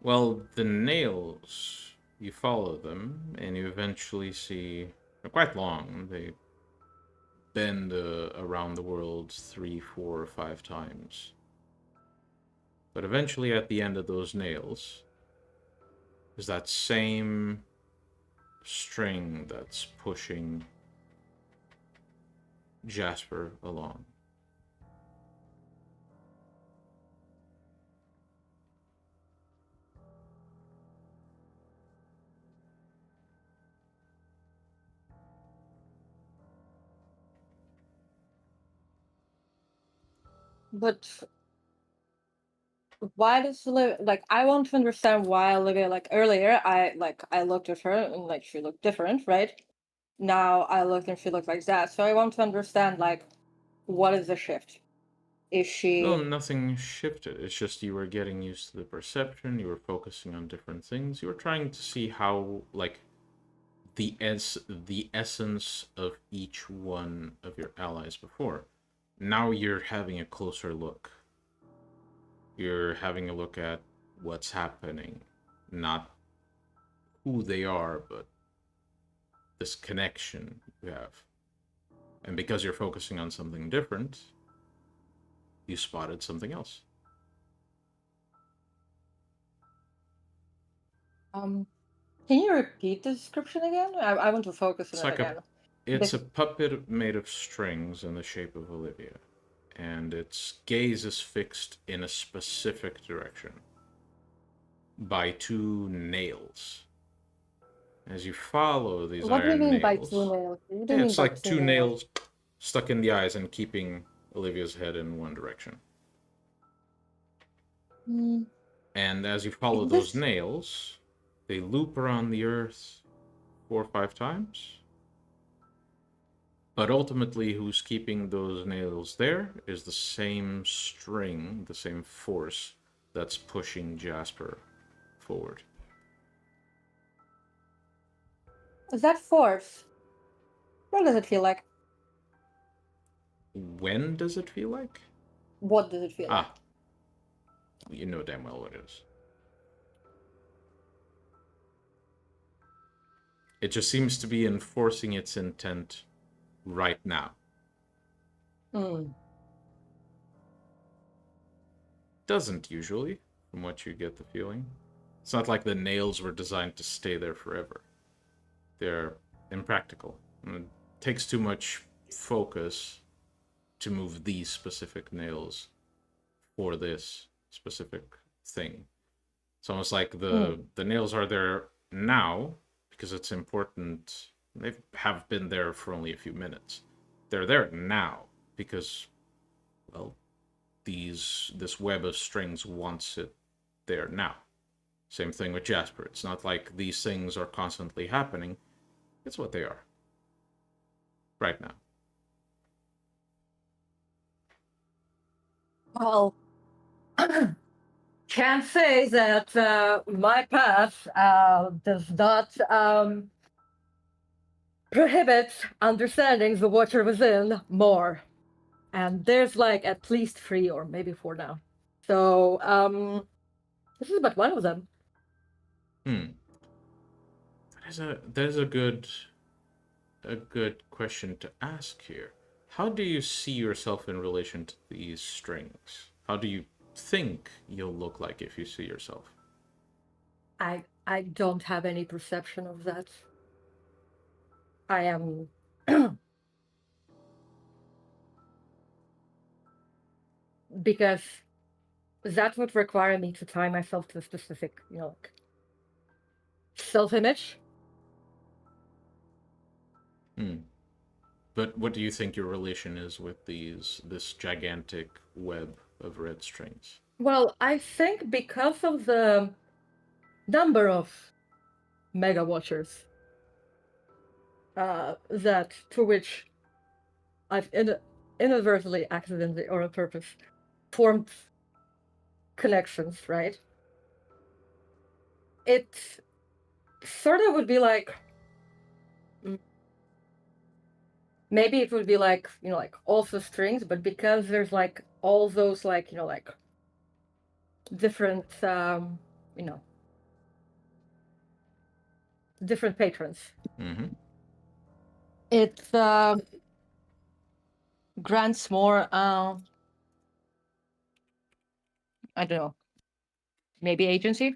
Speaker 1: Well, the nails, you follow them, and you eventually see... They're quite long. They bend around the world 3, 4, or 5 times. But eventually, at the end of those nails, is that same string that's pushing Jasper along.
Speaker 2: But why does Olivia, I want to understand why Olivia, earlier I looked at her and she looked different, right? Now I looked and she looked like that. So I want to understand what is the shift? Is she...
Speaker 1: No, nothing shifted. It's just you were getting used to the perception, you were focusing on different things. You were trying to see how, the essence of each one of your allies before. Now you're having a closer look. You're having a look at what's happening. Not who they are, but this connection you have. And because you're focusing on something different, you spotted something else.
Speaker 2: Can you repeat the description again? I want to focus on it again.
Speaker 1: It's a puppet made of strings in the shape of Olivia, and its gaze is fixed in a specific direction by 2 nails. As you follow these
Speaker 2: what
Speaker 1: iron
Speaker 2: do you mean
Speaker 1: nails,
Speaker 2: by 2 nails?
Speaker 1: it's like 2 nails stuck in the eyes and keeping Olivia's head in one direction. And as you follow those nails, they loop around the earth 4 or 5 times. But ultimately, who's keeping those nails there is the same string, the same force that's pushing Jasper forward.
Speaker 2: That force, what does it feel like?
Speaker 1: When does it feel like?
Speaker 2: What does it feel like?
Speaker 1: You know damn well what it is. It just seems to be enforcing its intent right now. Doesn't usually, from what you get the feeling. It's not like the nails were designed to stay there forever. They're impractical. It takes too much focus to move these specific nails for this specific thing. It's almost like the nails are there now because it's important. They have been there for only a few minutes. They're there now because, well, this web of strings wants it there now. Same thing with Jasper. It's not like these things are constantly happening. It's what they are. Right now.
Speaker 2: Well, can't say that my path does not prohibit understanding the water within more. And there's like at least 3 or maybe 4 now. So this is but one of them.
Speaker 1: There's a good question to ask here. How do you see yourself in relation to these strings? How do you think you'll look like if you see yourself?
Speaker 2: I don't have any perception of that. I am because that would require me to tie myself to a specific, like self-image.
Speaker 1: But what do you think your relation is with this gigantic web of red strings?
Speaker 2: Well, I think because of the number of mega watchers that to which I've inadvertently, accidentally, or on purpose formed connections, right? It sort of would be like maybe it would be like, like also strings, but because there's like all those like, like different, different patrons. It grants more, I don't know, maybe agency?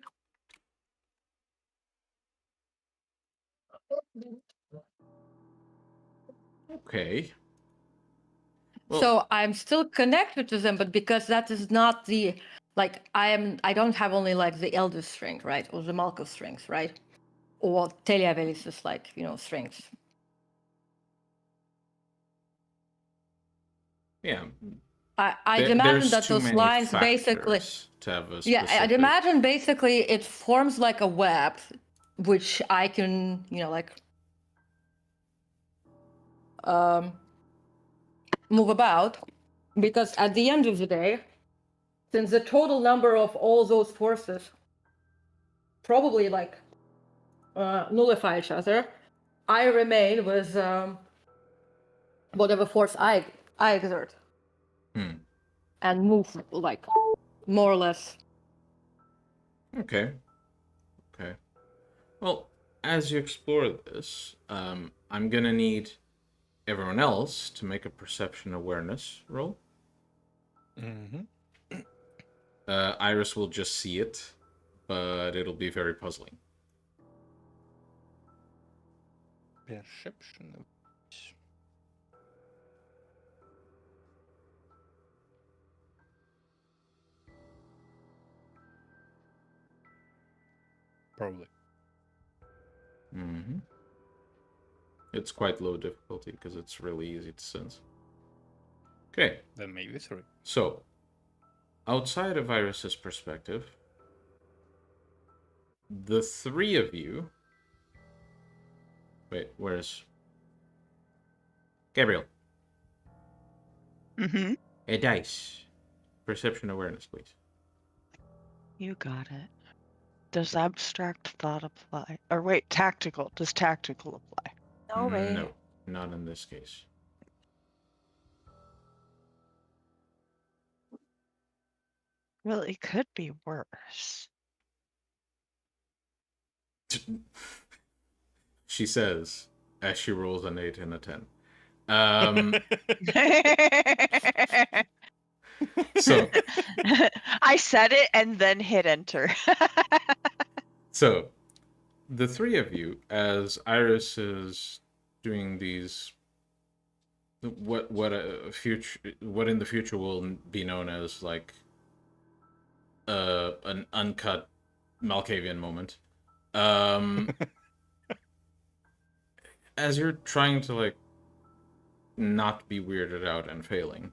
Speaker 1: Okay. Well,
Speaker 2: so I'm still connected to them, but because that is not the, like, I don't have only like the Elder string, right? Or the Malkuth strings, right? Or Teliavelis' like, strings.
Speaker 1: Yeah.
Speaker 2: I'd imagine that those lines basically
Speaker 1: to have a
Speaker 2: specific... I'd imagine basically it forms like a web, which I can, like move about, because at the end of the day, since the total number of all those forces probably like nullify each other, I remain with whatever force I exert. And move like more or less.
Speaker 1: Okay. Well, as you explore this, I'm gonna need everyone else to make a perception awareness roll. Iris will just see it, but it'll be very puzzling.
Speaker 4: Perception. Probably.
Speaker 1: It's quite low difficulty because it's really easy to sense. Okay.
Speaker 4: Then maybe 3.
Speaker 1: So, outside of Iris's perspective, the 3 of you... Wait, where's... Gabriel. A dice. Perception awareness, please.
Speaker 5: You got it. Does abstract thought apply? Or wait, tactical. Does tactical apply?
Speaker 2: No way.
Speaker 1: No, not in this case.
Speaker 5: Well, it could be worse.
Speaker 1: She says as she rolls an 8 and a 10. So
Speaker 5: I said it and then hit enter.
Speaker 1: So, the three of you, as Iris is doing these, what in the future will be known as like an uncut Malkavian moment. As you're trying to like not be weirded out and failing,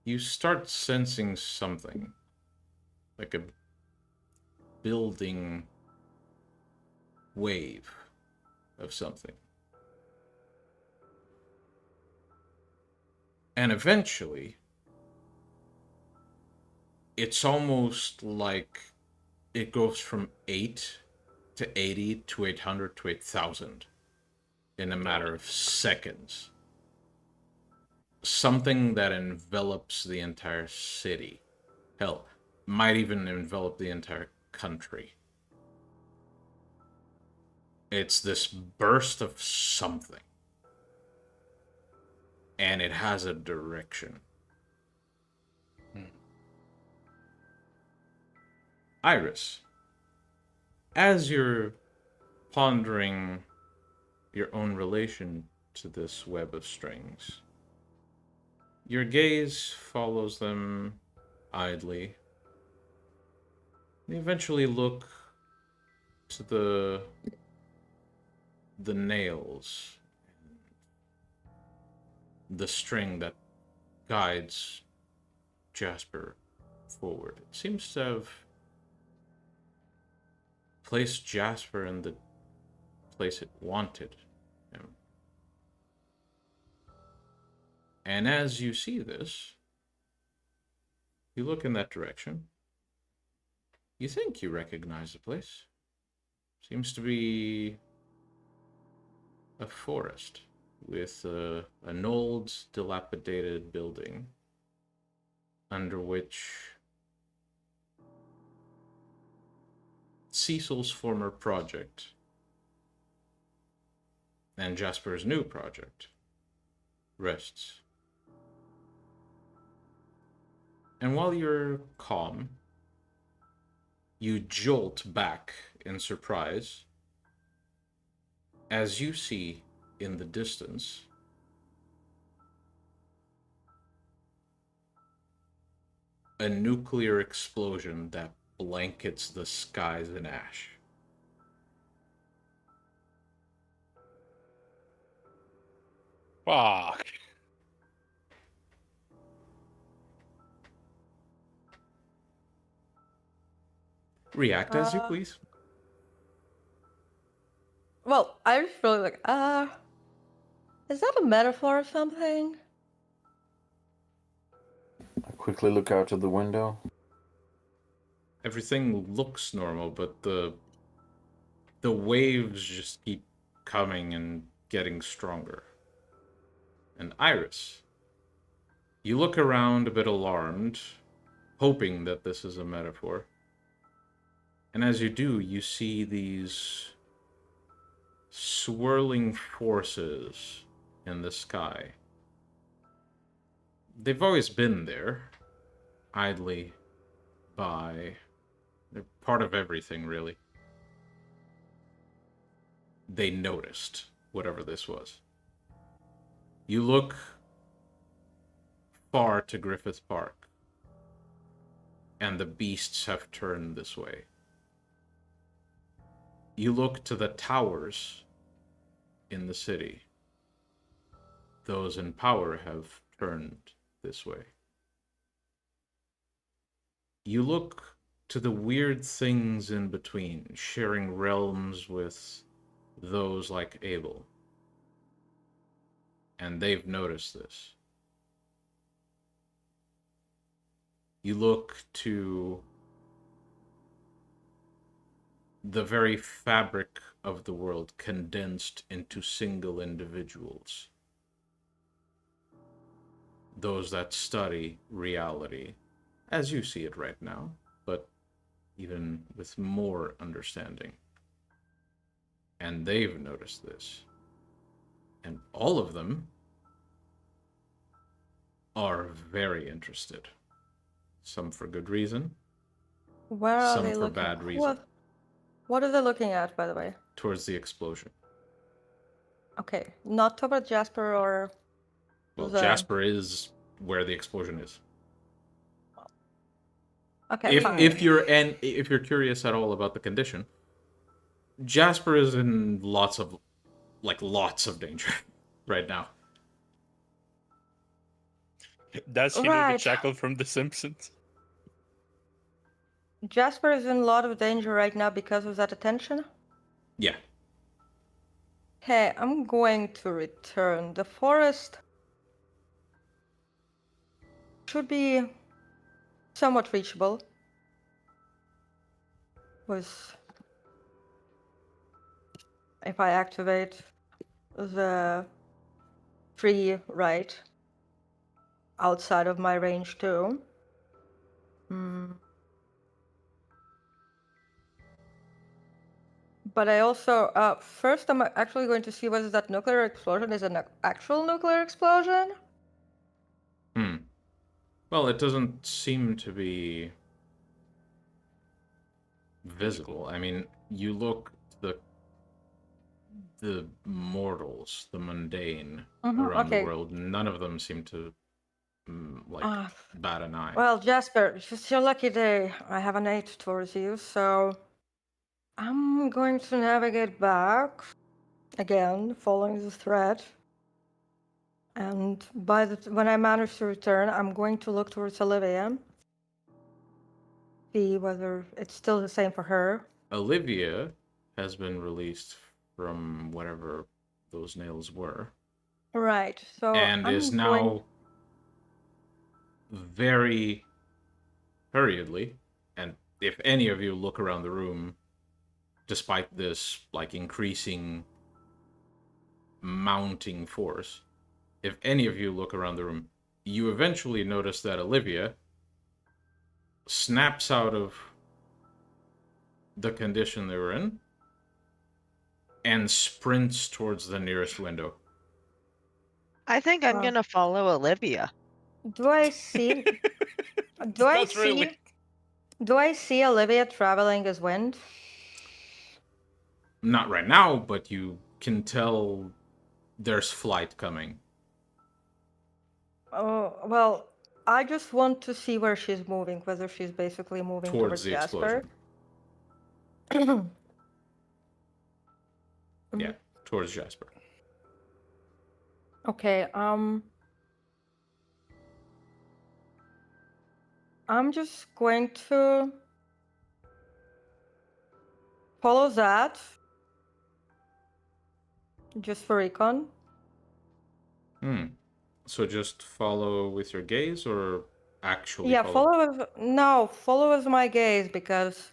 Speaker 1: you start sensing something, like a building wave of something. And eventually, it's almost like it goes from 8 to 80 to 800 to 8,000 in a matter of seconds. Something that envelops the entire city. Hell, might even envelop the entire country. It's this burst of something. And it has a direction. Iris, as you're pondering your own relation to this web of strings, your gaze follows them idly. You eventually look to the nails, the string that guides Jasper forward. It seems to have placed Jasper in the place it wanted him. And as you see this, you look in that direction. You think you recognize the place. Seems to be a forest with an old, dilapidated building under which Cecil's former project and Jasper's new project rests. And while you're calm, you jolt back in surprise as you see in the distance a nuclear explosion that blankets the skies in ash.
Speaker 4: Fuck.
Speaker 1: React as you please.
Speaker 2: Well, I just really like, is that a metaphor or something?
Speaker 6: I quickly look out of the window.
Speaker 1: Everything looks normal, but the waves just keep coming and getting stronger. And Iris, you look around a bit alarmed, hoping that this is a metaphor. And as you do, you see these swirling forces in the sky. They've always been there, idly by. They're part of everything, really. They noticed whatever this was. You look far to Griffith Park, and the beasts have turned this way. You look to the towers in the city. Those in power have turned this way. You look to the weird things in between, sharing realms with those like Abel. And they've noticed this. You look to the very fabric of the world condensed into single individuals. Those that study reality as you see it right now, but even with more understanding. And they've noticed this. And all of them are very interested. Some for good reason.
Speaker 2: Where are
Speaker 1: some
Speaker 2: they
Speaker 1: for
Speaker 2: looking?
Speaker 1: bad reason.
Speaker 2: What are they looking at, by the way?
Speaker 1: Towards the explosion.
Speaker 2: Okay, not toward Jasper or...
Speaker 1: Well, Jasper is where the explosion is.
Speaker 2: Okay,
Speaker 1: if you're curious at all about the condition, Jasper is in lots of danger right now.
Speaker 4: That's the Shackle from The Simpsons.
Speaker 2: Jasper is in a lot of danger right now because of that attention?
Speaker 1: Yeah.
Speaker 2: Okay, I'm going to return. The forest should be somewhat reachable. If I activate the free right outside of my range too. But I also, first I'm actually going to see whether that nuclear explosion is an actual nuclear explosion.
Speaker 1: Well, it doesn't seem to be visible. I mean, you look the mortals, the mundane around the world, none of them seem to bat an eye.
Speaker 2: Well, Jasper, it's your lucky day. I have an 8 towards you, so I'm going to navigate back again, following the thread. And when I manage to return, I'm going to look towards Olivia. See whether it's still the same for her.
Speaker 1: Olivia has been released from whatever those nails were.
Speaker 2: Right, so
Speaker 1: and is now very hurriedly, and if any of you look around the room, despite this increasing mounting force, if any of you look around the room, you eventually notice that Olivia snaps out of the condition they were in and sprints towards the nearest window.
Speaker 5: I think I'm gonna follow Olivia.
Speaker 2: Do I see? Do I see Olivia traveling as wind?
Speaker 1: Not right now, but you can tell there's flight coming.
Speaker 2: Oh, well, I just want to see where she's moving, whether she's basically moving towards
Speaker 1: the
Speaker 2: Jasper.
Speaker 1: Explosion. Yeah, towards Jasper.
Speaker 2: Okay, I'm just going to follow that, just for recon.
Speaker 1: So just follow with your gaze, or actually
Speaker 2: follow with my gaze, because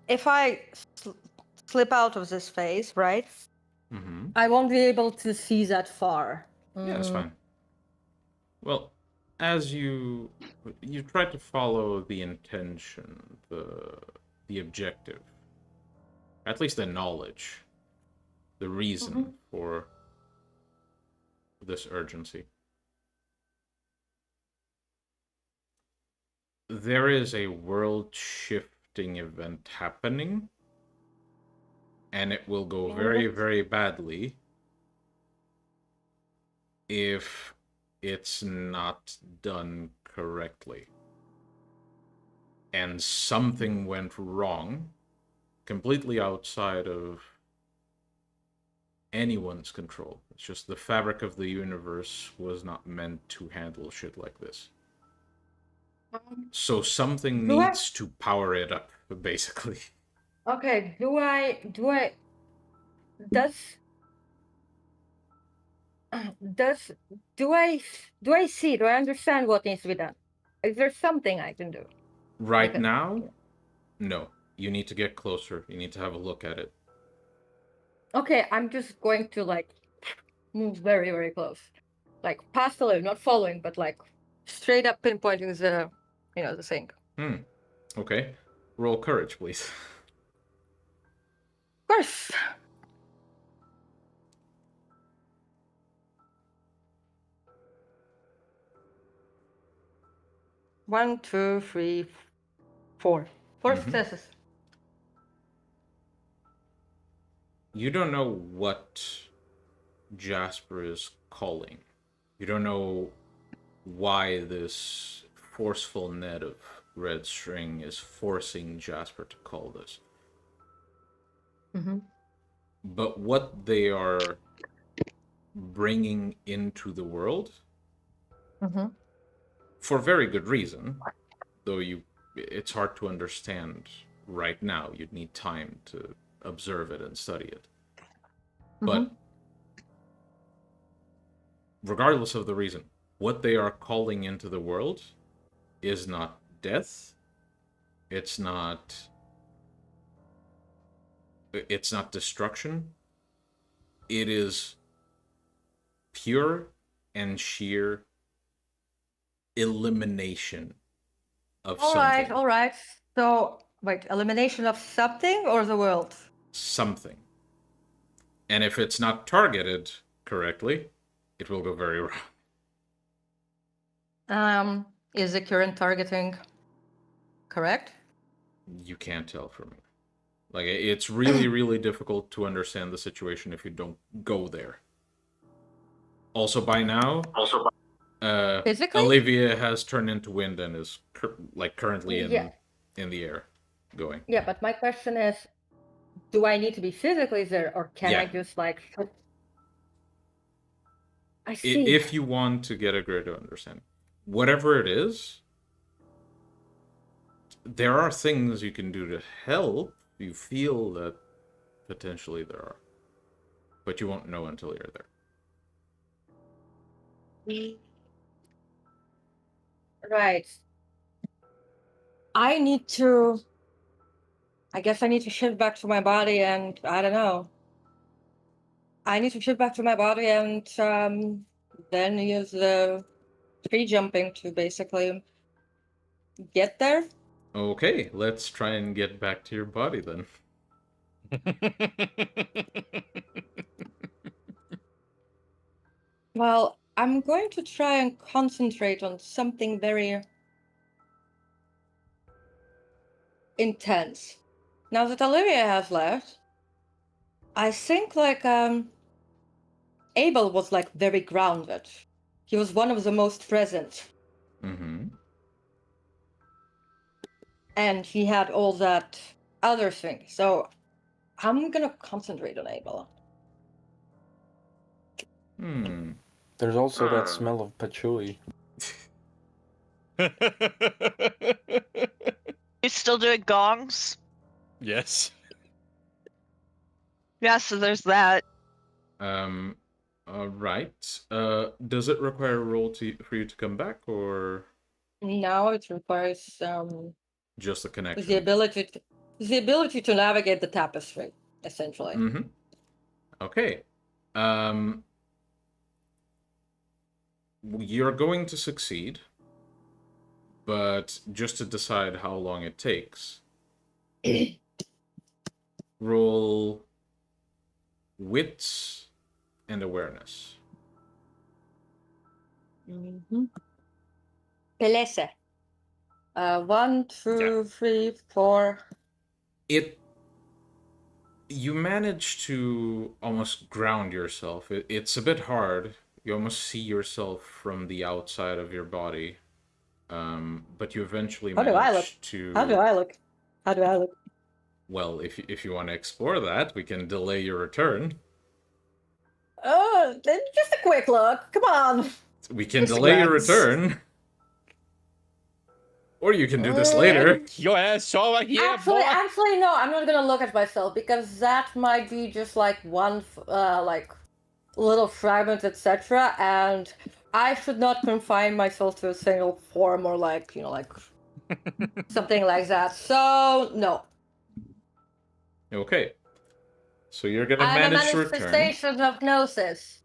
Speaker 2: if I slip out of this phase, right, I won't be able to see that far.
Speaker 1: Yeah, that's fine. Well, as you try to follow the intention, the objective, at least the knowledge, the reason for this urgency. There is a world-shifting event happening, and it will go very, very badly if it's not done correctly. And something went wrong, completely outside of anyone's control. It's just the fabric of the universe was not meant to handle shit like this. So something needs to power it up, basically.
Speaker 2: Okay, do I see, do I understand what needs to be done? Is there something I can do?
Speaker 1: Right now? No. You need to get closer. You need to have a look at it.
Speaker 2: Okay, I'm just going to like move very, very close. Like past the limb, not following, but like straight up pinpointing the, the thing.
Speaker 1: Okay. Roll courage, please.
Speaker 2: Of course. One, two, three, four. Four successes.
Speaker 1: You don't know what Jasper is calling. You don't know why this forceful net of red string is forcing Jasper to call this. But what they are bringing into the world, for very good reason, though it's hard to understand right now. You'd need time to observe it and study it. But regardless of the reason, what they are calling into the world is not death. It's not destruction. It is pure and sheer elimination of something.
Speaker 2: All right. So, wait, elimination of something or the world?
Speaker 1: Something. And if it's not targeted correctly, it will go very wrong.
Speaker 2: Is the current targeting correct?
Speaker 1: You can't tell from me. Like, it's really, really difficult to understand the situation if you don't go there. Also, by now,
Speaker 2: physically?
Speaker 1: Olivia has turned into wind and is currently in the air, going.
Speaker 2: Yeah, but my question is, do I need to be physically there, or can I just like? I see.
Speaker 1: If you want to get a greater understanding, whatever it is, there are things you can do to help. You feel that potentially there are, but you won't know until you're there.
Speaker 2: Right. I guess I need to shift back to my body, and I don't know. I need to shift back to my body and then use the tree jumping to basically get there.
Speaker 1: Okay, let's try and get back to your body then.
Speaker 2: Well, I'm going to try and concentrate on something very intense. Now that Olivia has left, I think like Abel was like very grounded. He was one of the most present. And he had all that other thing. So I'm gonna concentrate on Abel.
Speaker 6: There's also that smell of patchouli.
Speaker 5: You still doing gongs?
Speaker 4: Yes.
Speaker 5: Yeah, so there's that.
Speaker 1: All right. Does it require a roll for you to come back, or
Speaker 2: Now it requires
Speaker 1: just a connection?
Speaker 2: the ability to navigate the tapestry, essentially.
Speaker 1: Okay. You're going to succeed, but just to decide how long it takes, roll wits and awareness.
Speaker 2: Pelese. 1, 2, 3, 4.
Speaker 1: You manage to almost ground yourself. It's a bit hard. You almost see yourself from the outside of your body. But you eventually manage to...
Speaker 2: How do I look?
Speaker 1: Well, if you want to explore that, we can delay your return.
Speaker 2: Oh, just a quick look. Come on.
Speaker 1: We can delay your return. Or you can do this later.
Speaker 4: Your ass over here,
Speaker 2: Actually, no. I'm not gonna look at myself because that might be just like one, like, little fragment, etc. And I should not confine myself to a single form or like, like something like that. So no.
Speaker 1: Okay. So you're gonna
Speaker 2: I'm a
Speaker 1: manage to return.
Speaker 2: manifestation of Gnosis.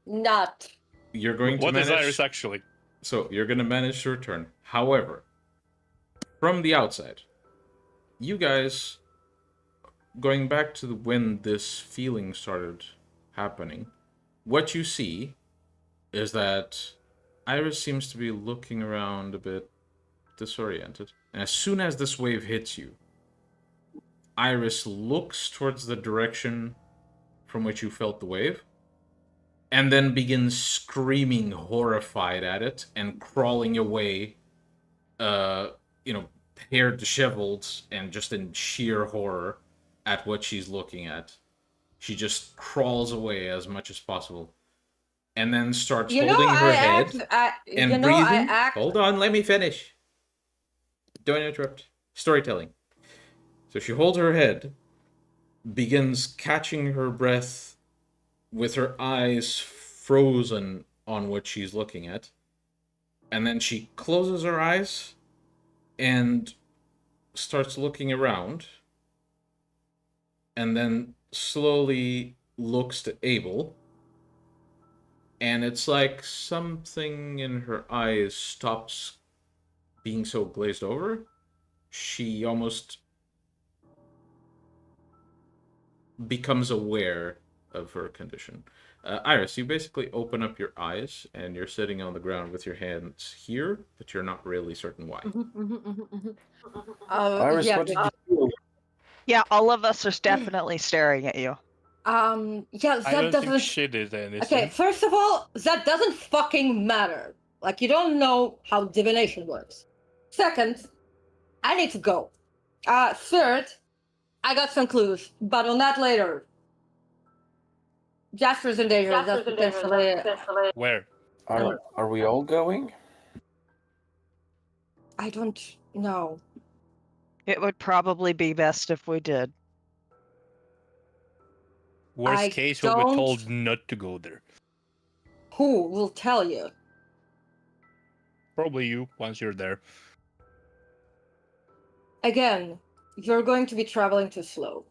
Speaker 2: Not.
Speaker 1: You're going to
Speaker 4: What is
Speaker 1: manage.
Speaker 4: Iris actually?
Speaker 1: So you're gonna manage to return. However, from the outside, you guys, going back to when this feeling started happening, what you see is that Iris seems to be looking around a bit disoriented. And as soon as this wave hits you, Iris looks towards the direction from which you felt the wave, and then begins screaming horrified at it and crawling away, hair disheveled and just in sheer horror at what she's looking at. She just crawls away as much as possible. And then starts holding her head and breathing. Hold on, let me finish. Don't interrupt. Storytelling. So she holds her head, begins catching her breath with her eyes frozen on what she's looking at. And then she closes her eyes and starts looking around. And then slowly looks to Abel. And it's like something in her eyes stops being so glazed over. She almost becomes aware of her condition. Iris, you basically open up your eyes and you're sitting on the ground with your hands here, but you're not really certain why.
Speaker 6: Iris,
Speaker 2: yeah,
Speaker 6: what did you feel?
Speaker 5: Yeah, all of us are definitely staring at you.
Speaker 2: yeah,
Speaker 4: I
Speaker 2: that
Speaker 4: don't
Speaker 2: doesn't.
Speaker 4: think she did anything.
Speaker 2: Okay, first of all, that doesn't fucking matter. Like, you don't know how divination works. Second, I need to go. Third, I got some clues, but on that later. Jasper's in danger. That's potentially.
Speaker 4: Where?
Speaker 6: Are we all going?
Speaker 2: I don't know.
Speaker 5: It would probably be best if we did.
Speaker 4: Worst
Speaker 2: I
Speaker 4: case, we'll be
Speaker 2: don't-
Speaker 4: told not to go there.
Speaker 2: Who will tell you?
Speaker 4: Probably you, once you're there.
Speaker 2: Again, you're going to be traveling too slow.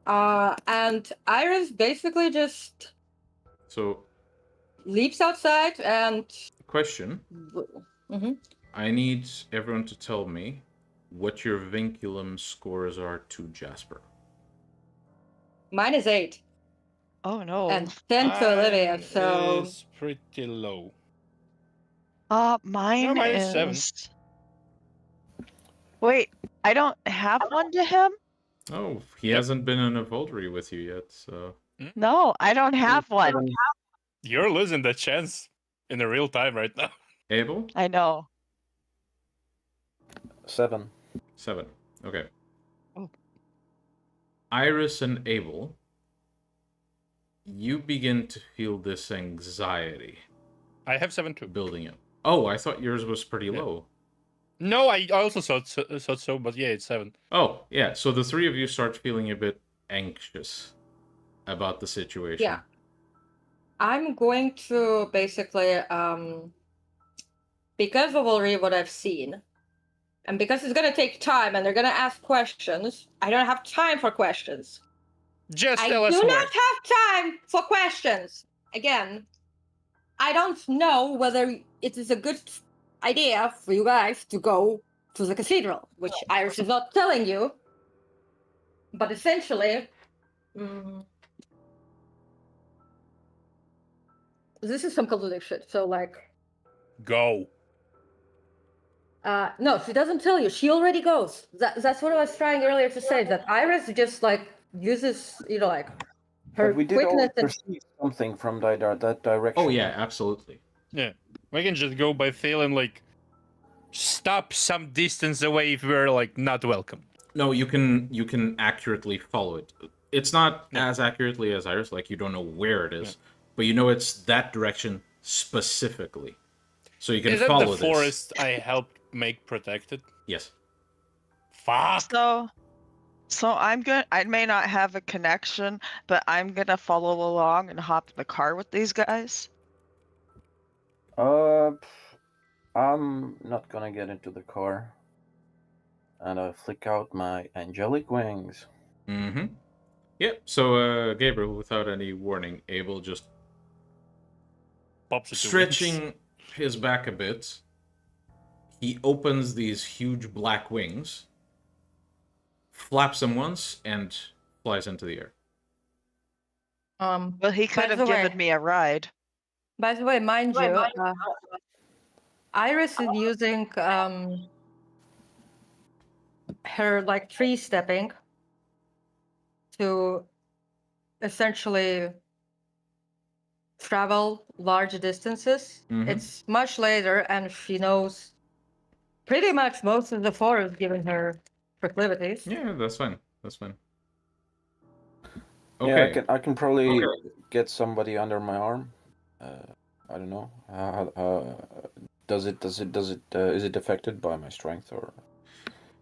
Speaker 2: And Iris basically just
Speaker 1: So,
Speaker 2: leaps outside and.
Speaker 1: question.
Speaker 2: Mm-hmm.
Speaker 1: I need everyone to tell me what your vinculum scores are to Jasper.
Speaker 2: Mine is 8.
Speaker 5: Oh no.
Speaker 2: And 10 to Olivia, so.
Speaker 4: Is pretty low.
Speaker 5: Mine
Speaker 4: No, mine
Speaker 5: is
Speaker 4: is 7.
Speaker 5: Wait, I don't have one to him?
Speaker 1: Oh, he hasn't been in a Voldry with you yet, so.
Speaker 5: No, I don't have one.
Speaker 4: You're losing that chance in the real time right now.
Speaker 1: Abel?
Speaker 5: I know.
Speaker 6: 7.
Speaker 1: 7. Okay.
Speaker 5: Oh.
Speaker 1: Iris and Abel, you begin to feel this anxiety
Speaker 4: I have 7 too.
Speaker 1: building up. Oh, I thought yours was pretty low.
Speaker 4: No, I also thought so, but yeah, it's 7.
Speaker 1: Oh, yeah. So the three of you start feeling a bit anxious about the situation.
Speaker 2: Yeah. I'm going to basically, because of already what I've seen, and because it's going to take time and they're going to ask questions, I don't have time for questions.
Speaker 4: Just
Speaker 2: I
Speaker 4: tell us
Speaker 2: do
Speaker 4: where.
Speaker 2: not have time for questions. Again, I don't know whether it is a good idea for you guys to go to the cathedral, which Iris is not telling you. But essentially, this is some convoluted shit. So, like,
Speaker 4: Go.
Speaker 2: no, she doesn't tell you. She already goes. That's what I was trying earlier to say. That Iris just like uses, like her
Speaker 6: But we did all
Speaker 2: quickness and.
Speaker 6: perceive something from that direction.
Speaker 1: Oh, yeah, absolutely.
Speaker 4: Yeah. We can just go by feeling like stop some distance away if we're like not welcome.
Speaker 1: No, you can accurately follow it. It's not as accurately as Iris, like you don't know where it is, but you know it's that direction specifically. So you can
Speaker 4: Is that
Speaker 1: follow
Speaker 4: the forest I helped make protected?
Speaker 1: Yes.
Speaker 4: Fuck.
Speaker 5: So I'm good. I may not have a connection, but I'm gonna follow along and hop in the car with these guys.
Speaker 6: I'm not gonna get into the car. and I flick out my angelic wings.
Speaker 1: Mm-hmm. Yep. So Gabriel, without any warning, Abel just
Speaker 4: Pops it to
Speaker 1: stretching his back a bit. He opens these huge black wings, flaps them once, and flies into the air.
Speaker 5: Well, he could
Speaker 2: by
Speaker 5: have
Speaker 2: the
Speaker 5: given
Speaker 2: way-
Speaker 5: me a ride.
Speaker 2: By the way, mind you, Iris is using her like tree stepping to essentially travel large distances.
Speaker 1: Mhm.
Speaker 2: It's much later, and she knows pretty much most of the forest given her proclivities.
Speaker 1: Yeah, that's fine. That's fine.
Speaker 6: Yeah,
Speaker 1: Okay.
Speaker 6: I can probably get somebody under my arm. I don't know. Is it affected by my strength or?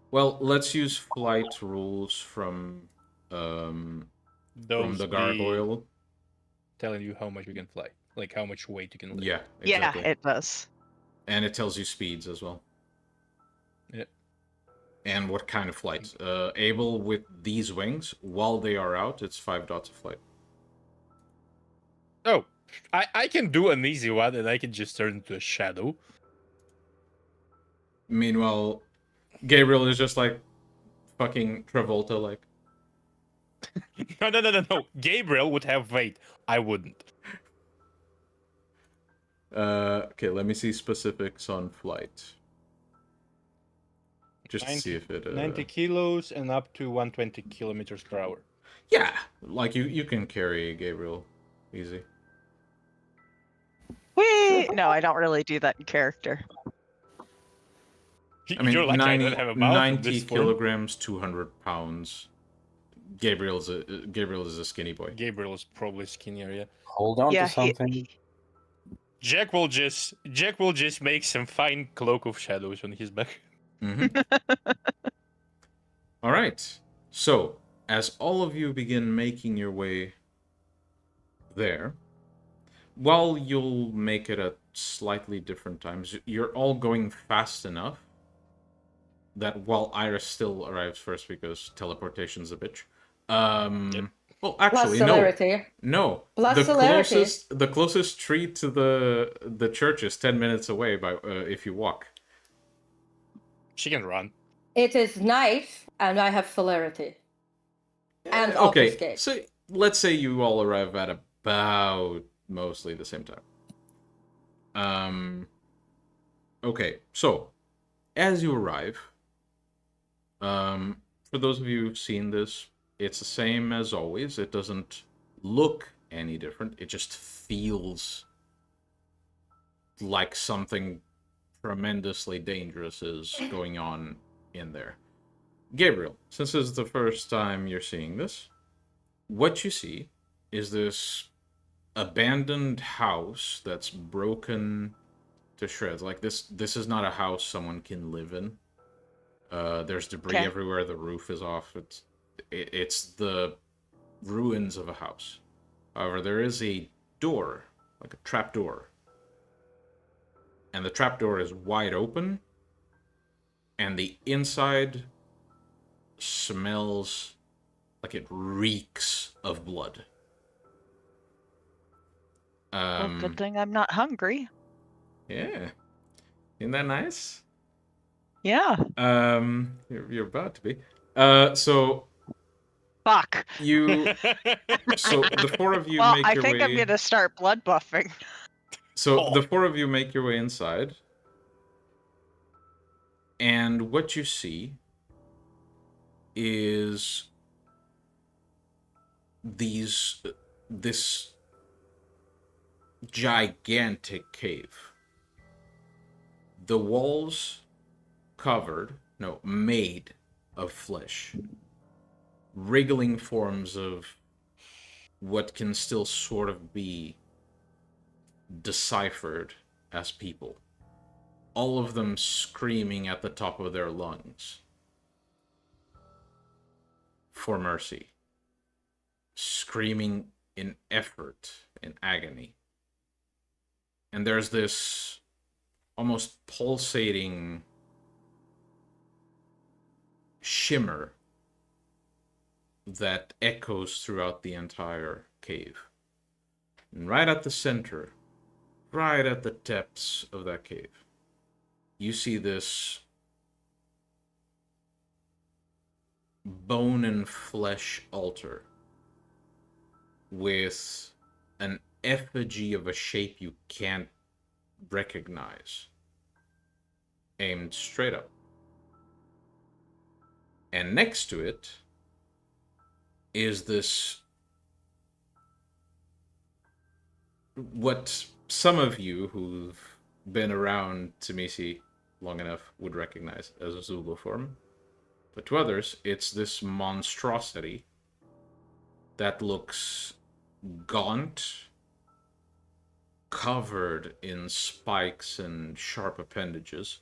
Speaker 1: Well, let's use flight rules from
Speaker 4: Those
Speaker 1: the
Speaker 4: be
Speaker 1: gargoyle.
Speaker 4: telling you how much you can fly, like how much weight you can lift.
Speaker 1: Yeah, exactly.
Speaker 5: Yeah, it does.
Speaker 1: And it tells you speeds as well.
Speaker 4: Yep.
Speaker 1: And what kind of flight. Able with these wings, while they are out, it's 5 dots of flight.
Speaker 4: Oh, I can do an easy one, and I can just turn into a shadow.
Speaker 1: Meanwhile, Gabriel is just like fucking Travolta, like.
Speaker 4: No. Gabriel would have weight. I wouldn't.
Speaker 1: Okay, let me see specifics on flight. Just to
Speaker 4: 90
Speaker 1: see if it...
Speaker 4: 90 kilos and up to 120 kilometers per hour.
Speaker 1: Yeah, like you can carry Gabriel easy.
Speaker 5: Whee! No, I don't really do that in character.
Speaker 1: I mean,
Speaker 4: You're lucky
Speaker 1: 90,
Speaker 4: I don't have a mouth in
Speaker 1: 90
Speaker 4: this form.
Speaker 1: kilograms, 200 pounds. Gabriel is a skinny boy.
Speaker 4: Gabriel is probably skinnier, yeah.
Speaker 6: Hold on
Speaker 5: Yeah,
Speaker 6: to something.
Speaker 4: Jack will just make some fine cloak of shadows on his back.
Speaker 1: Mm-hmm. All right. So, as all of you begin making your way there, while you'll make it at slightly different times, you're all going fast enough that while Iris still arrives first because teleportation's a bitch.
Speaker 4: Yep.
Speaker 1: Well,
Speaker 2: Plus
Speaker 1: actually, no.
Speaker 2: celerity.
Speaker 1: No.
Speaker 2: Plus celerity.
Speaker 1: The closest tree to the church is 10 minutes away by if you walk.
Speaker 4: She can run.
Speaker 2: It is night, and I have celerity. And
Speaker 1: Okay,
Speaker 2: obfuscate.
Speaker 1: so let's say you all arrive at about mostly the same time. Okay, so as you arrive, for those of you who've seen this, it's the same as always. It doesn't look any different. It just feels like something tremendously dangerous is going on in there. Gabriel, since this is the first time you're seeing this, what you see is this abandoned house that's broken to shreds. Like this is not a house someone can live in. There's debris everywhere. The roof is off. It's the ruins of a house. However, there is a door, like a trap door. And the trap door is wide open. And the inside smells like it reeks of blood.
Speaker 5: Well, good thing I'm not hungry.
Speaker 1: Yeah. Isn't that nice?
Speaker 5: Yeah.
Speaker 1: You're about to be. So
Speaker 5: Fuck.
Speaker 1: you so the four of you
Speaker 5: Well,
Speaker 1: make
Speaker 5: I
Speaker 1: your
Speaker 5: think
Speaker 1: way.
Speaker 5: I'm gonna start blood buffing.
Speaker 1: So the four of you make your way inside. And what you see is this gigantic cave. The walls made of flesh. Wriggling forms of what can still sort of be deciphered as people. All of them screaming at the top of their lungs for mercy. Screaming in effort, in agony. And there's this almost pulsating shimmer that echoes throughout the entire cave. And right at the center, right at the depths of that cave, you see this bone and flesh altar with an effigy of a shape you can't recognize, aimed straight up. And next to it is this, what some of you who've been around Tsimisi long enough would recognize as a Zulu form. But to others, it's this monstrosity that looks gaunt, covered in spikes and sharp appendages,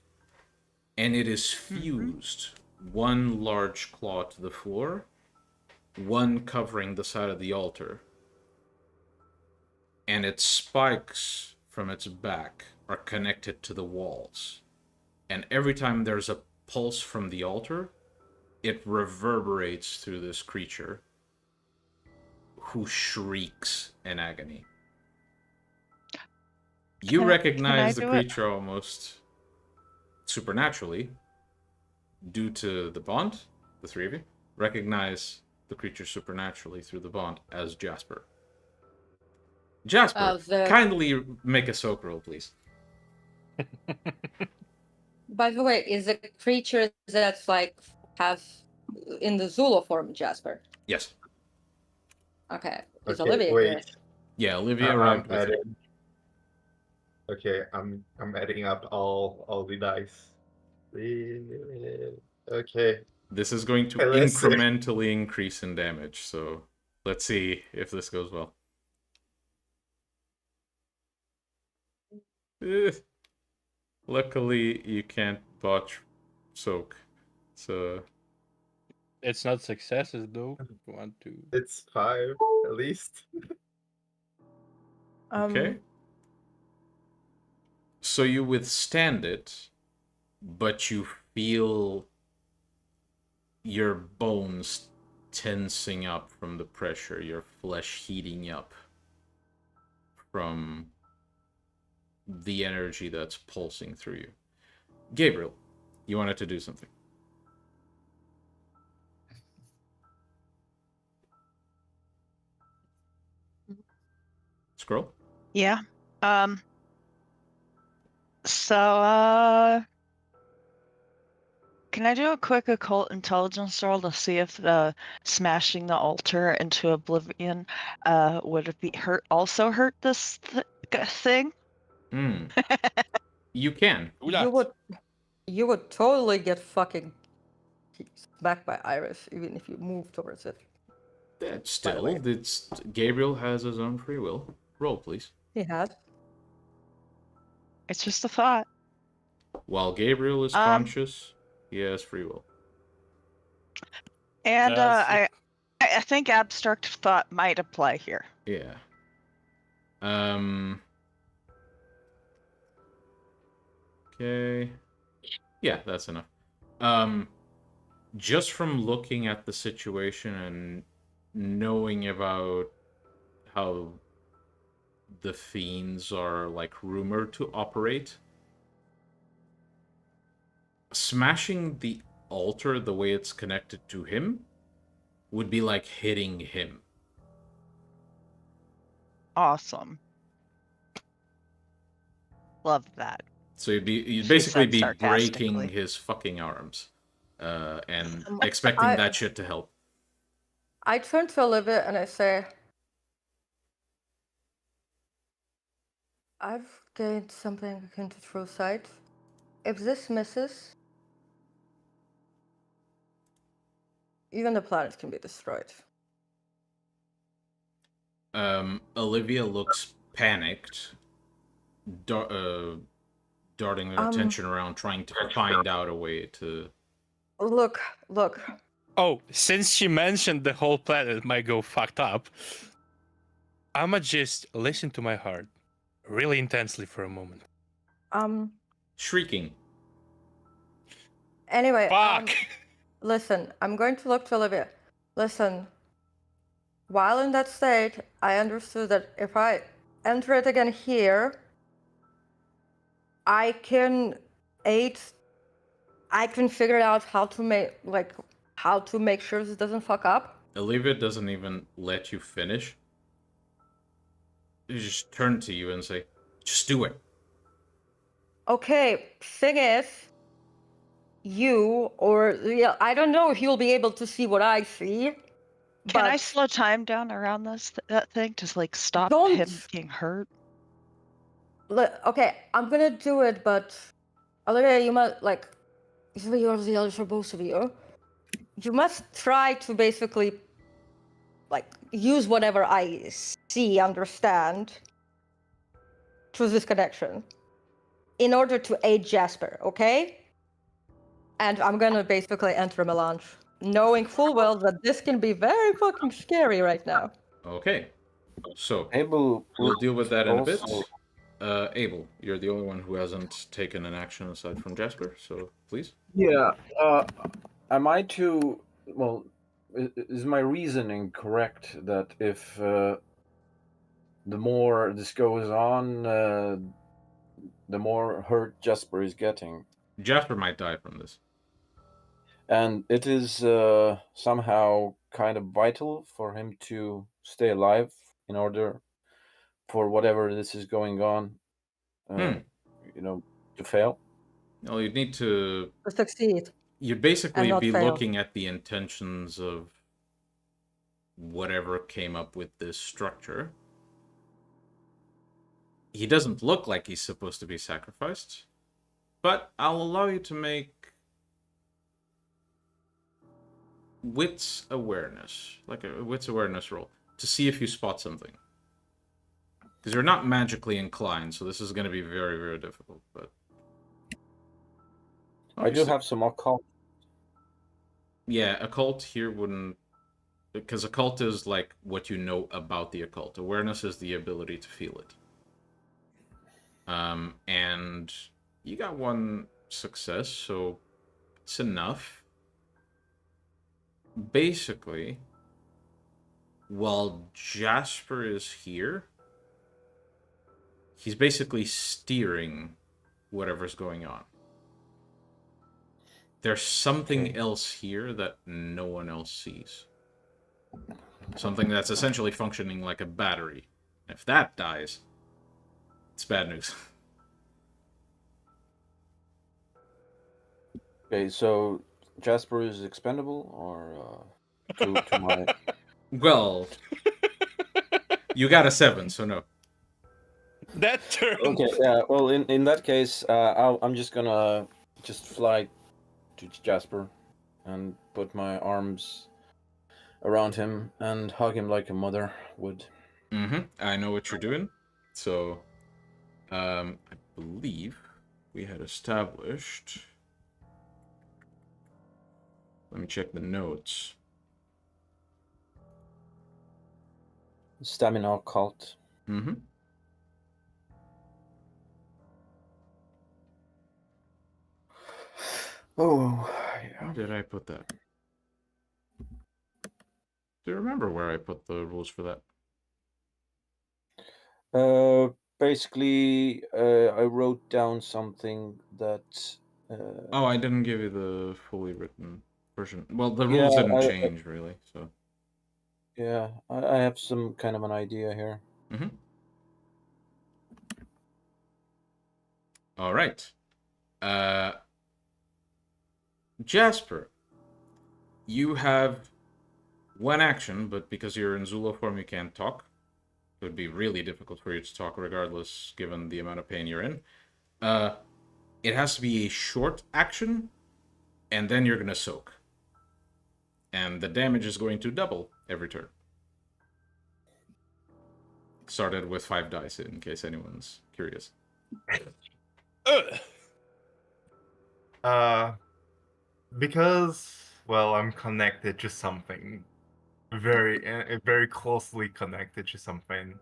Speaker 1: and it is fused, one large claw to the floor, one covering the side of the altar, and its spikes from its back are connected to the walls. And every time there's a pulse from the altar, it reverberates through this creature, who shrieks in agony. You recognize the creature almost supernaturally, due to the bond. The three of you recognize the creature supernaturally through the bond as Jasper. Jasper, kindly make a soak roll, please.
Speaker 2: By the way, is a creature that's like has in the Zulu form Jasper?
Speaker 1: Yes.
Speaker 2: Okay. Is
Speaker 3: Okay,
Speaker 2: Olivia
Speaker 3: wait.
Speaker 2: here?
Speaker 1: Yeah, Olivia arrived with it.
Speaker 3: Okay, I'm adding up all the dice. Okay.
Speaker 1: This is going to incrementally increase in damage, so let's see if this goes well. Luckily, you can't botch soak, so...
Speaker 4: It's not successes, though. 1, 2...
Speaker 3: It's 5, at least.
Speaker 1: Okay. So you withstand it, but you feel your bones tensing up from the pressure, your flesh heating up from the energy that's pulsing through you. Gabriel, you wanted to do something. Scroll?
Speaker 5: Yeah. So, can I do a quick occult intelligence roll to see if smashing the altar into oblivion would it also hurt this thing?
Speaker 1: You can.
Speaker 2: You would totally get fucking smacked by Iris even if you move towards it.
Speaker 1: That still, it's Gabriel has his own free will. Roll, please.
Speaker 2: He has.
Speaker 5: It's just a thought.
Speaker 1: While Gabriel is conscious, he has free will.
Speaker 5: And I think abstract thought might apply here.
Speaker 1: Yeah. Okay. Yeah, that's enough. Just from looking at the situation and knowing about how the fiends are like rumored to operate, smashing the altar the way it's connected to him would be like hitting him.
Speaker 5: Awesome. Love that.
Speaker 1: So you'd basically be breaking his fucking arms, and expecting that shit to help.
Speaker 2: I turn to Olivia and I say, I've gained something akin to true sight. If this misses, even the planet can be destroyed.
Speaker 1: Olivia looks panicked, darting her attention around, trying to find out a way to...
Speaker 2: Look.
Speaker 4: Oh, since she mentioned the whole planet might go fucked up, I'ma just listen to my heart really intensely for a moment.
Speaker 1: Shrieking.
Speaker 2: Anyway,
Speaker 4: Fuck!
Speaker 2: listen, I'm going to look to Olivia. Listen, while in that state, I understood that if I enter it again here, I can figure out how to make sure this doesn't fuck up.
Speaker 1: Olivia doesn't even let you finish. She just turn to you and say, just do it.
Speaker 2: Okay, thing is, I don't know if you'll be able to see what I see.
Speaker 5: Can I slow time down around that thing to like stop him getting hurt?
Speaker 2: Okay, I'm gonna do it, but Olivia, you must you're the elder for both of you. You must try to basically use whatever I see, understand through this connection in order to aid Jasper, okay? And I'm gonna basically enter melange, knowing full well that this can be very fucking scary right now.
Speaker 1: Okay. So,
Speaker 6: Abel
Speaker 1: we'll deal with that in a bit.
Speaker 6: also-
Speaker 1: Abel, you're the only one who hasn't taken an action aside from Jasper, so please.
Speaker 6: Yeah. Am I to? Well, is my reasoning correct that if the more this goes on, the more hurt Jasper is getting?
Speaker 1: Jasper might die from this.
Speaker 6: And it is somehow kind of vital for him to stay alive in order for whatever this is going on, to fail.
Speaker 1: Well, you'd need to
Speaker 2: succeed.
Speaker 1: You'd basically be
Speaker 2: fail.
Speaker 1: looking at the intentions of whatever came up with this structure. He doesn't look like he's supposed to be sacrificed, but I'll allow you to make wits awareness, like a wits awareness roll, to see if you spot something. Because you're not magically inclined, so this is going to be very, very difficult. But
Speaker 6: I do have some occult.
Speaker 1: Yeah, occult here wouldn't, because occult is like what you know about the occult. Awareness is the ability to feel it. And you got one success, so it's enough. Basically, while Jasper is here, he's basically steering whatever's going on. There's something else here that no one else sees. Something that's essentially functioning like a battery. If that dies, it's bad news.
Speaker 6: Okay, so Jasper is expendable, or to my...
Speaker 1: Well, you got a 7, so no.
Speaker 4: That turn.
Speaker 6: Okay, yeah. Well, in that case, I'm just gonna fly to Jasper and put my arms around him and hug him like a mother would.
Speaker 1: I know what you're doing. So, I believe we had established... Let me check the notes.
Speaker 6: Stamina occult. Oh, yeah.
Speaker 1: Where did I put that? Do you remember where I put the rules for that?
Speaker 6: Basically, I wrote down something that...
Speaker 1: Oh, I didn't give you the fully written version. Well, the rules didn't change, really, so...
Speaker 6: Yeah, I have some kind of an idea here.
Speaker 1: All right. Jasper, you have one action, but because you're in Zulu form, you can't talk. It would be really difficult for you to talk regardless, given the amount of pain you're in. It has to be a short action, and then you're going to soak. And the damage is going to double every turn. Started with 5 dice, in case anyone's curious.
Speaker 3: Because, well, I'm connected to something. Very closely connected to something.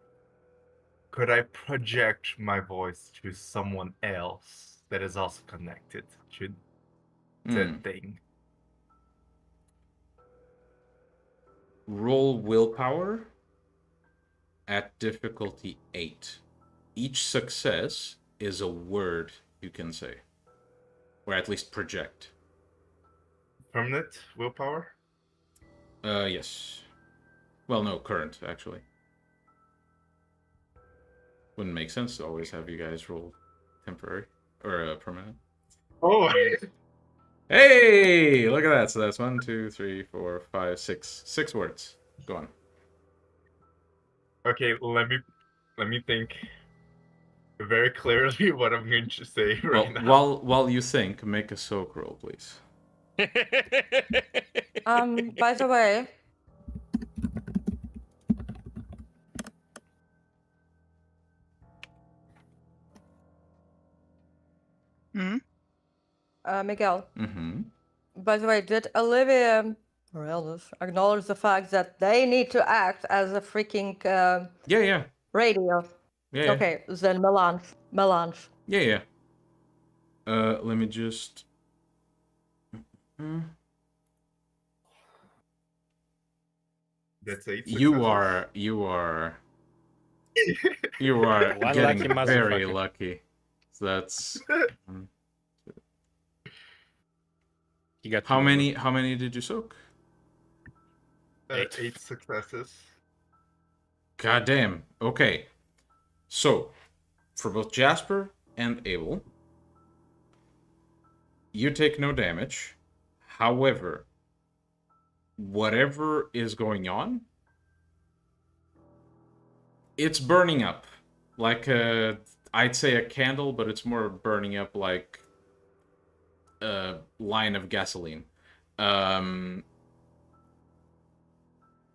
Speaker 3: Could I project my voice to someone else that is also connected to that thing?
Speaker 1: roll willpower at difficulty 8. Each success is a word you can say, or at least project.
Speaker 3: Permanent willpower?
Speaker 1: Yes. Well, no, current, actually. Wouldn't make sense to always have you guys roll temporary or permanent.
Speaker 3: Oh!
Speaker 1: Hey! Look at that. So that's 1, 2, 3, 4, 5, 6. 6 words. Go on.
Speaker 3: Okay, let me think very clearly what I'm going to say right now.
Speaker 1: While you think, make a soak roll, please.
Speaker 2: By the way, Miguel.
Speaker 1: Mm-hmm.
Speaker 2: By the way, did Olivia or Elders acknowledge the fact that they need to act as a freaking
Speaker 1: Yeah.
Speaker 2: radio?
Speaker 1: Yeah.
Speaker 2: Okay, then melange.
Speaker 1: Yeah. Let me just.
Speaker 3: That's 8
Speaker 1: You are
Speaker 4: One
Speaker 1: getting
Speaker 4: lucky
Speaker 1: very
Speaker 4: motherfucker.
Speaker 1: lucky. So that's
Speaker 4: You got
Speaker 1: how
Speaker 4: two
Speaker 1: many?
Speaker 4: more.
Speaker 1: How many did you soak?
Speaker 3: 8 successes.
Speaker 1: God damn. Okay. So, for both Jasper and Abel, you take no damage. However, whatever is going on, it's burning up. Like I'd say a candle, but it's more burning up like a line of gasoline.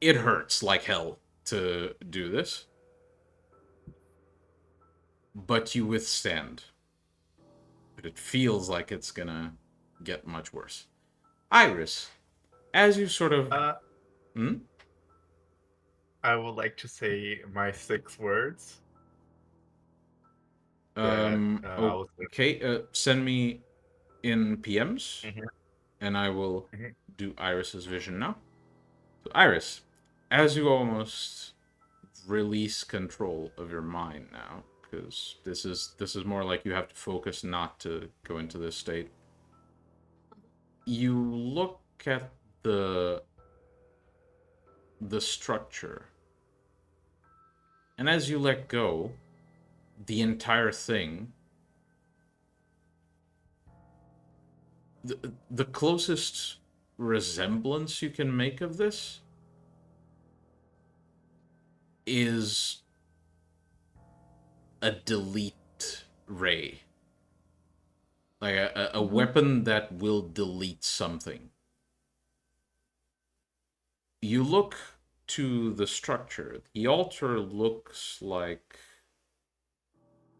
Speaker 1: It hurts like hell to do this, but you withstand. But it feels like it's gonna get much worse. Iris, as you sort of...
Speaker 3: I would like to say my 6 words.
Speaker 1: Okay, send me in PMs, and I will
Speaker 3: Mhm.
Speaker 1: do Iris's vision now. So Iris, as you almost release control of your mind now, because this is more like you have to focus not to go into this state. You look at the structure, and as you let go, the entire thing, the closest resemblance you can make of this is a delete ray. Like a weapon that will delete something. You look to the structure. The altar looks like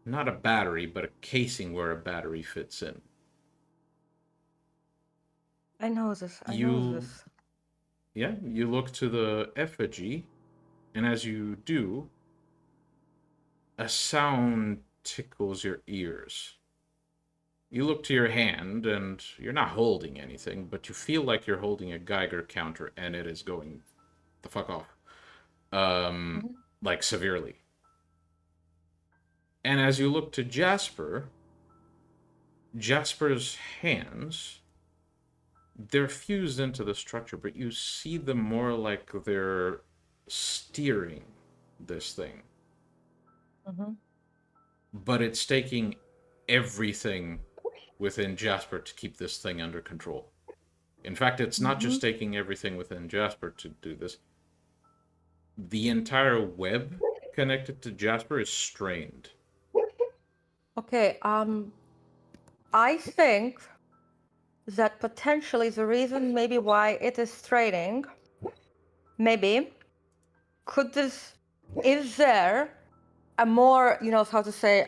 Speaker 1: not a battery, but a casing where a battery fits in.
Speaker 2: I know this.
Speaker 1: Yeah, you look to the effigy, and as you do, a sound tickles your ears. You look to your hand, and you're not holding anything, but you feel like you're holding a Geiger counter, and it is going the fuck off. Like, severely. And as you look to Jasper, Jasper's hands, they're fused into the structure, but you see them more like they're steering this thing. But it's taking everything within Jasper to keep this thing under control. In fact, it's not just taking everything within Jasper to do this. The entire web connected to Jasper is strained.
Speaker 2: Okay, I think that potentially the reason maybe why it is straining, is there a more, how to say,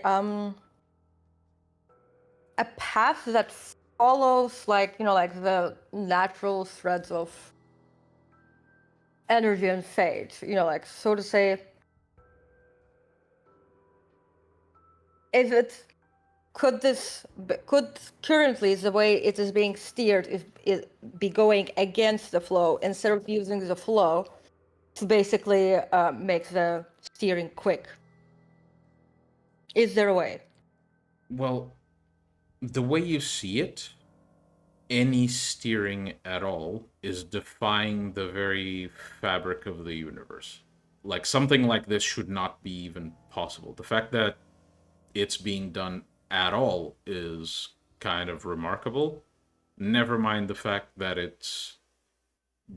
Speaker 2: a path that follows like the natural threads of energy and fate, like, so to say, could currently the way it is being steered is be going against the flow instead of using the flow to basically make the steering quick? Is there a way?
Speaker 1: Well, the way you see it, any steering at all is defying the very fabric of the universe. Like, something like this should not be even possible. The fact that it's being done at all is kind of remarkable. Never mind the fact that it's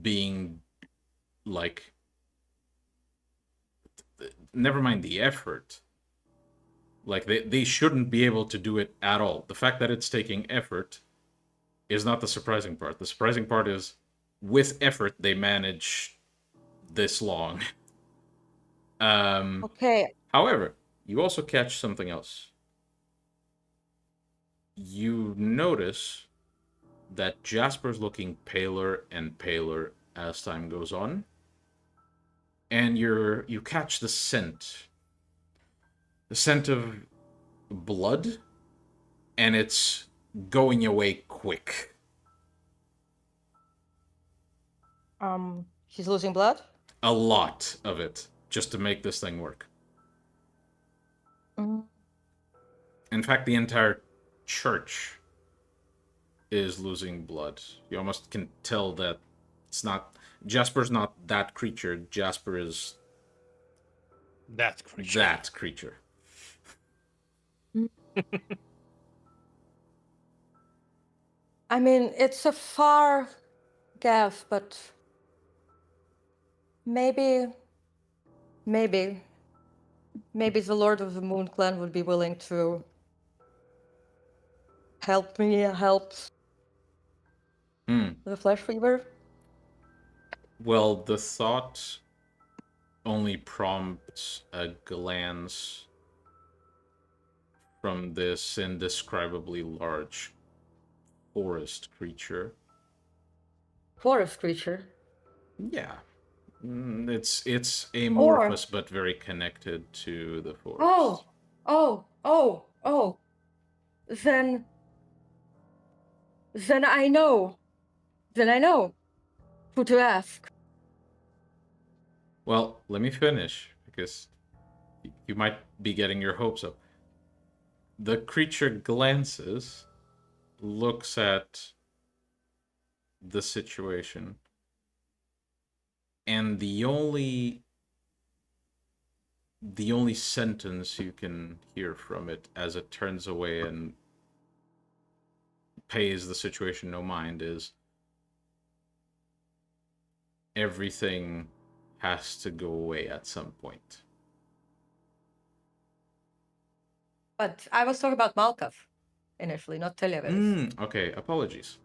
Speaker 1: being, like... Never mind the effort. Like, they shouldn't be able to do it at all. The fact that it's taking effort is not the surprising part. The surprising part is, with effort, they manage this long.
Speaker 2: Okay.
Speaker 1: However, you also catch something else. You notice that Jasper's looking paler and paler as time goes on. And you catch the scent. The scent of blood, and it's going away quick.
Speaker 2: She's losing blood?
Speaker 1: A lot of it, just to make this thing work.
Speaker 2: Mm.
Speaker 1: In fact, the entire church is losing blood. You almost can tell that it's not... Jasper's not that creature. Jasper is...
Speaker 4: That creature.
Speaker 1: That creature.
Speaker 2: I mean, it's a far guess, but maybe the Lord of the Moon Clan would be willing to help me help the Flesh Weaver.
Speaker 1: Well, the thought only prompts a glance from this indescribably large forest creature.
Speaker 2: Forest creature?
Speaker 1: Yeah. It's amorphous but very connected to the forest.
Speaker 2: Oh. Then I know. Who to ask.
Speaker 1: Well, let me finish, because you might be getting your hopes up. The creature glances, looks at the situation, and the only sentence you can hear from it as it turns away and pays the situation no mind is, everything has to go away at some point.
Speaker 2: But I was talking about Malkav initially, not Telyavis.
Speaker 1: Okay, apologies.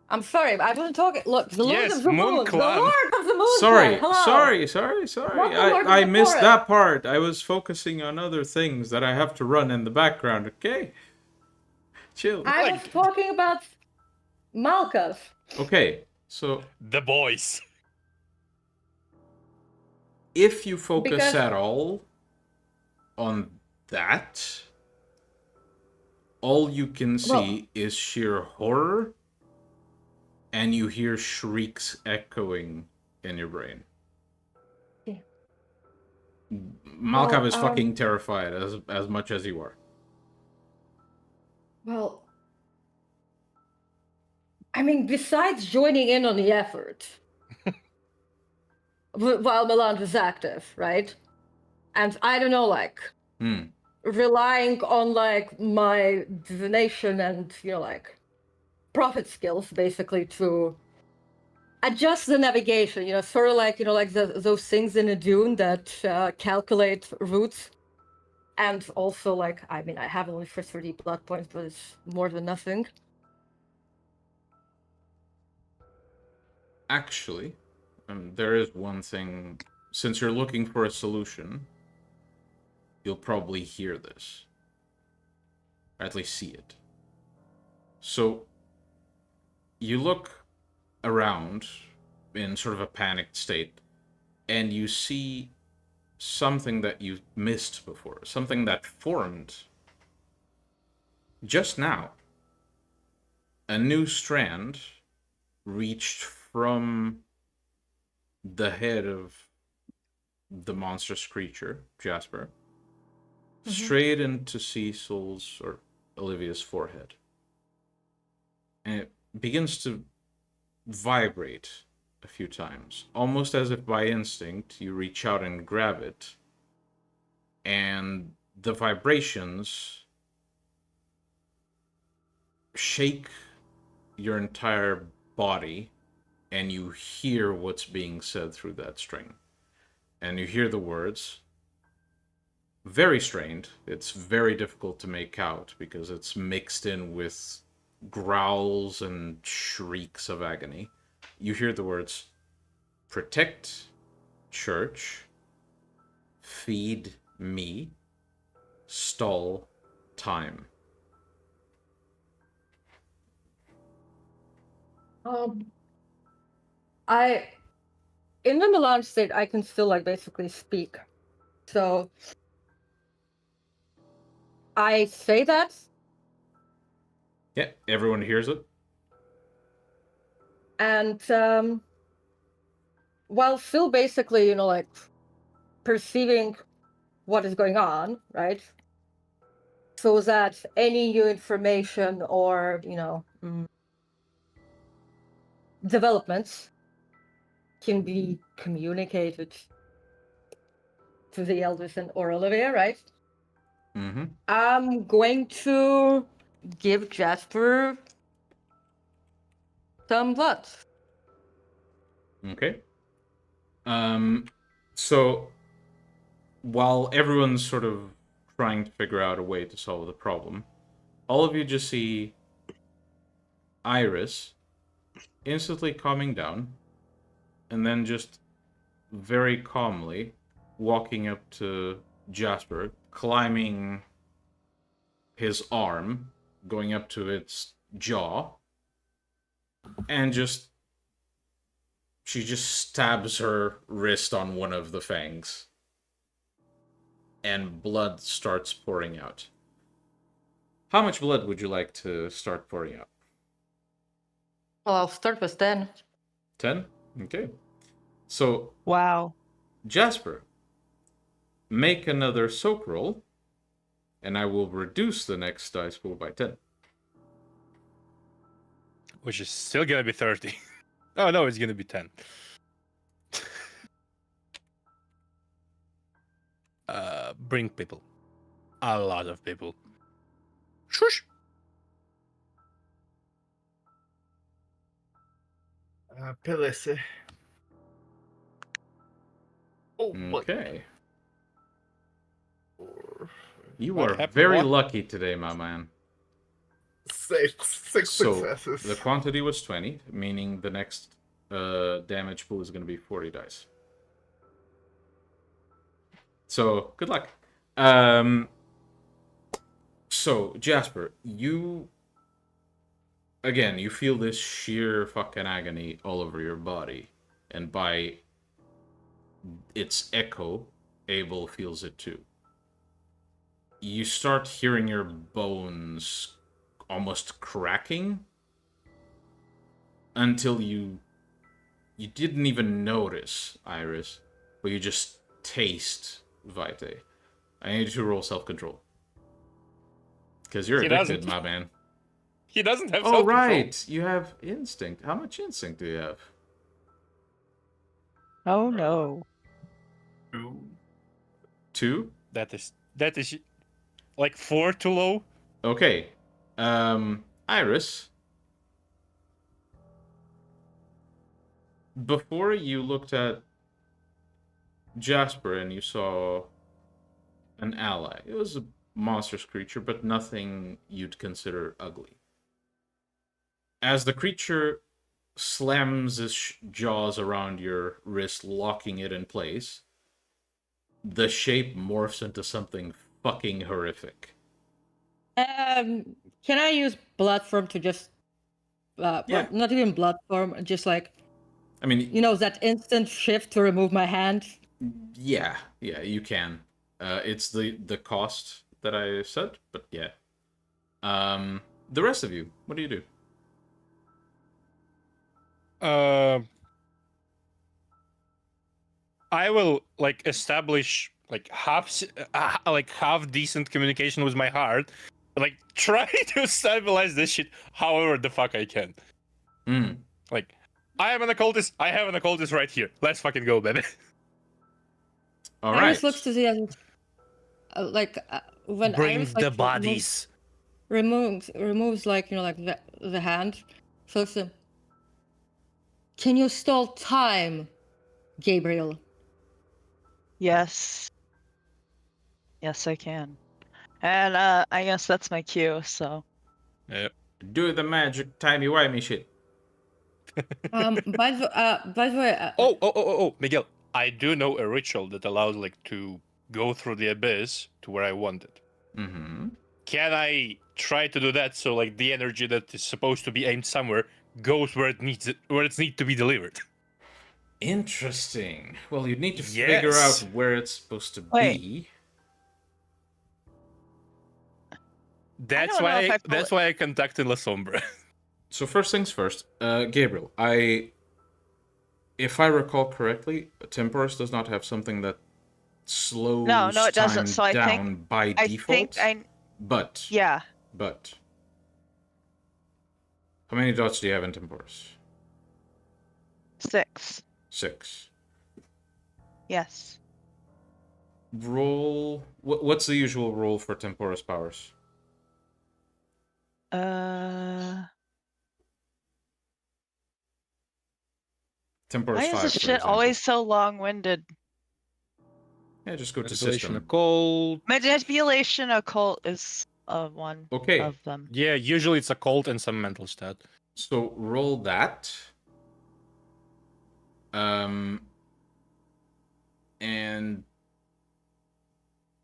Speaker 2: I'm sorry, I wasn't talking. Look, the Lord
Speaker 4: Yes,
Speaker 2: of the
Speaker 4: Moon
Speaker 2: Moon.
Speaker 4: Clan.
Speaker 2: The Lord of the Moon.
Speaker 1: Sorry,
Speaker 2: Clan. Hello.
Speaker 1: sorry.
Speaker 2: Not the Lord of
Speaker 1: I
Speaker 2: the
Speaker 1: missed
Speaker 2: Forest.
Speaker 1: that part. I was focusing on other things that I have to run in the background, okay? Chill.
Speaker 2: I was talking about Malkav.
Speaker 1: Okay, so
Speaker 4: The boys.
Speaker 1: if you focus
Speaker 2: Because-
Speaker 1: at all on that, all you can see is sheer horror, and you hear shrieks echoing in your brain.
Speaker 2: Yeah.
Speaker 1: Malkav is
Speaker 2: Well,
Speaker 1: fucking terrified as much as you are.
Speaker 2: Well, I mean, besides joining in on the effort, while Milan was active, right? And I don't know, like, relying on, like, my divination and, like, prophet skills, basically, to adjust the navigation, sort of like, like those things in a dune that calculate routes. And also, like, I mean, I have only for 30 blood points, but it's more than nothing.
Speaker 1: Actually, there is one thing. Since you're looking for a solution, you'll probably hear this. Or at least see it. So, you look around in sort of a panicked state, and you see something that you missed before. Something that formed just now. A new strand reached from the head of the monstrous creature, Jasper, straight into Cecil's or Olivia's forehead. And it begins to vibrate a few times, almost as if by instinct you reach out and grab it, and the vibrations shake your entire body, and you hear what's being said through that string. And you hear the words, very strained. It's very difficult to make out because it's mixed in with growls and shrieks of agony. You hear the words, protect church, feed me, stall time.
Speaker 2: In the Milan state, I can still like basically speak. So I say that.
Speaker 1: Yeah, everyone hears it.
Speaker 2: And while still basically, like perceiving what is going on, right? So that any new information or, developments can be communicated to the elders and or Olivia, right?
Speaker 1: Mm-hmm.
Speaker 2: I'm going to give Jasper some blood.
Speaker 1: Okay. So while everyone's sort of trying to figure out a way to solve the problem, all of you just see Iris instantly calming down, and then just very calmly walking up to Jasper, climbing his arm, going up to its jaw, and she just stabs her wrist on one of the fangs, and blood starts pouring out. How much blood would you like to start pouring out?
Speaker 2: Well, I'll start with 10.
Speaker 1: 10? Okay. So,
Speaker 5: Wow.
Speaker 1: Jasper, make another soak roll, and I will reduce the next dice pool by 10.
Speaker 4: Which is still gonna be 30. Oh no, it's gonna be 10. Bring people. A lot of people. Shush!
Speaker 3: Pelisse. Oh,
Speaker 1: Okay.
Speaker 3: Four,
Speaker 1: You
Speaker 4: What
Speaker 1: are
Speaker 4: happened,
Speaker 1: very
Speaker 4: what?
Speaker 1: lucky today, my man.
Speaker 3: six
Speaker 1: So,
Speaker 3: successes.
Speaker 1: the quantity was 20, meaning the next damage pool is going to be 40 dice. So, good luck. So, Jasper, you feel this sheer fucking agony all over your body. And by its echo, Abel feels it too. You start hearing your bones almost cracking until you didn't even notice, Iris, but you just taste Vitae. I need you to roll self-control. Because you're
Speaker 4: He
Speaker 1: addicted,
Speaker 4: doesn't.
Speaker 1: my man.
Speaker 4: He doesn't have
Speaker 1: Oh,
Speaker 4: self-control.
Speaker 1: right. You have instinct. How much instinct do you have?
Speaker 5: Oh no.
Speaker 1: 2?
Speaker 4: That is like 4 too low.
Speaker 1: Okay. Iris. Before you looked at Jasper and you saw an ally. It was a monstrous creature, but nothing you'd consider ugly. As the creature slams its jaws around your wrist, locking it in place, the shape morphs into something fucking horrific.
Speaker 2: Can I use blood form to just
Speaker 1: Yeah.
Speaker 2: well, not even blood form, just like,
Speaker 1: I mean,
Speaker 2: that instant shift to remove my hand?
Speaker 1: yeah, you can. It's the cost that I said, but yeah. The rest of you, what do you do?
Speaker 4: I will like establish like half decent communication with my heart, like try to stabilize this shit however the fuck I can. Like, I am an occultist. I have an occultist right here. Let's fucking go, baby.
Speaker 1: All
Speaker 2: Iris
Speaker 1: right.
Speaker 2: looks to the others. When
Speaker 4: Bring
Speaker 2: Iris
Speaker 4: the bodies.
Speaker 2: removes like the hand. So it's can you stall time, Gabriel?
Speaker 5: Yes. Yes, I can. And I guess that's my cue. So.
Speaker 4: Yep.
Speaker 1: Do the magic timey-wimey shit.
Speaker 2: By the way.
Speaker 4: Oh, Miguel. I do know a ritual that allows like to go through the abyss to where I want it.
Speaker 1: Mm-hmm.
Speaker 4: Can I try to do that so like the energy that is supposed to be aimed somewhere goes where it needs to be delivered?
Speaker 1: Interesting. Well, you'd need to figure out where it's supposed to be.
Speaker 4: That's why I contacted La Sombra.
Speaker 1: So first things first, Gabriel, if I recall correctly, Temporis does not have something that slows
Speaker 5: it doesn't. So I
Speaker 1: down
Speaker 5: think
Speaker 1: by default. But how many dots do you have in Temporis?
Speaker 5: 6.
Speaker 1: 6.
Speaker 5: Yes.
Speaker 1: Roll. What's the usual roll for Temporis powers? Temporis
Speaker 5: Why
Speaker 1: 5.
Speaker 5: is this
Speaker 1: for
Speaker 5: shit
Speaker 1: example.
Speaker 5: always so long-winded?
Speaker 1: Yeah, just go to
Speaker 4: Manipulation
Speaker 1: system.
Speaker 4: occult.
Speaker 5: Manipulation occult is one of them.
Speaker 4: Yeah, usually it's occult and some mental stat.
Speaker 1: So roll that. And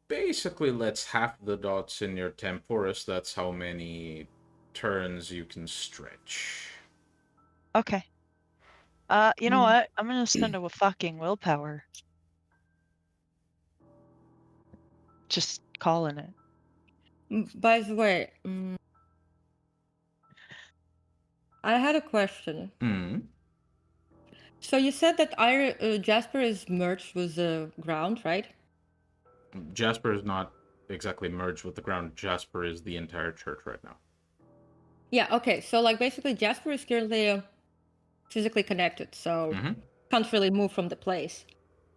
Speaker 1: basically let's half the dots in your Temporis. That's how many turns you can stretch.
Speaker 5: Okay. You know what? I'm gonna spend a fucking willpower. Just calling it.
Speaker 2: By the way, I had a question. So you said that Jasper is merged with the ground, right?
Speaker 1: Jasper is not exactly merged with the ground. Jasper is the entire church right now.
Speaker 2: Yeah, okay. So like basically Jasper is currently physically connected, so can't really move from the place.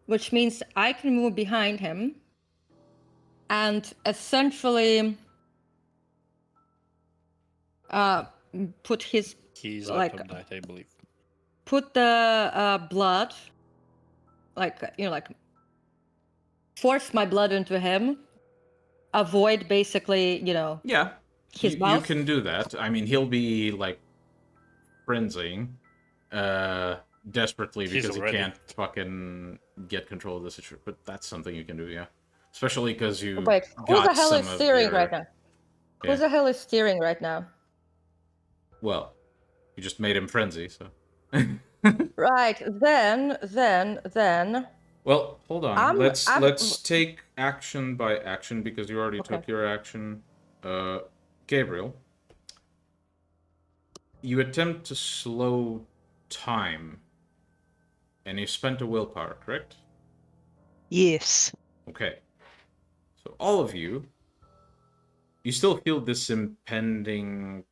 Speaker 2: Which means I can move behind him and essentially put his
Speaker 4: He's
Speaker 2: like
Speaker 4: up that, I believe.
Speaker 2: Put the blood, force my blood into him, avoid basically,
Speaker 1: Yeah,
Speaker 2: his mouth.
Speaker 1: You can do that. I mean, he'll be like frenzying desperately because he can't fucking get control of the situation. But that's something you can do, yeah. Especially because you.
Speaker 2: Wait, who the hell is steering right now?
Speaker 1: Yeah.
Speaker 2: Who the hell is steering right now?
Speaker 1: Well, you just made him frenzy, so.
Speaker 2: Right, then.
Speaker 1: Well, hold on. Let's take action by action because you already took your action. Gabriel, you attempt to slow time, and you spent a willpower, correct?
Speaker 5: Yes.
Speaker 1: Okay. So all of you still feel this impending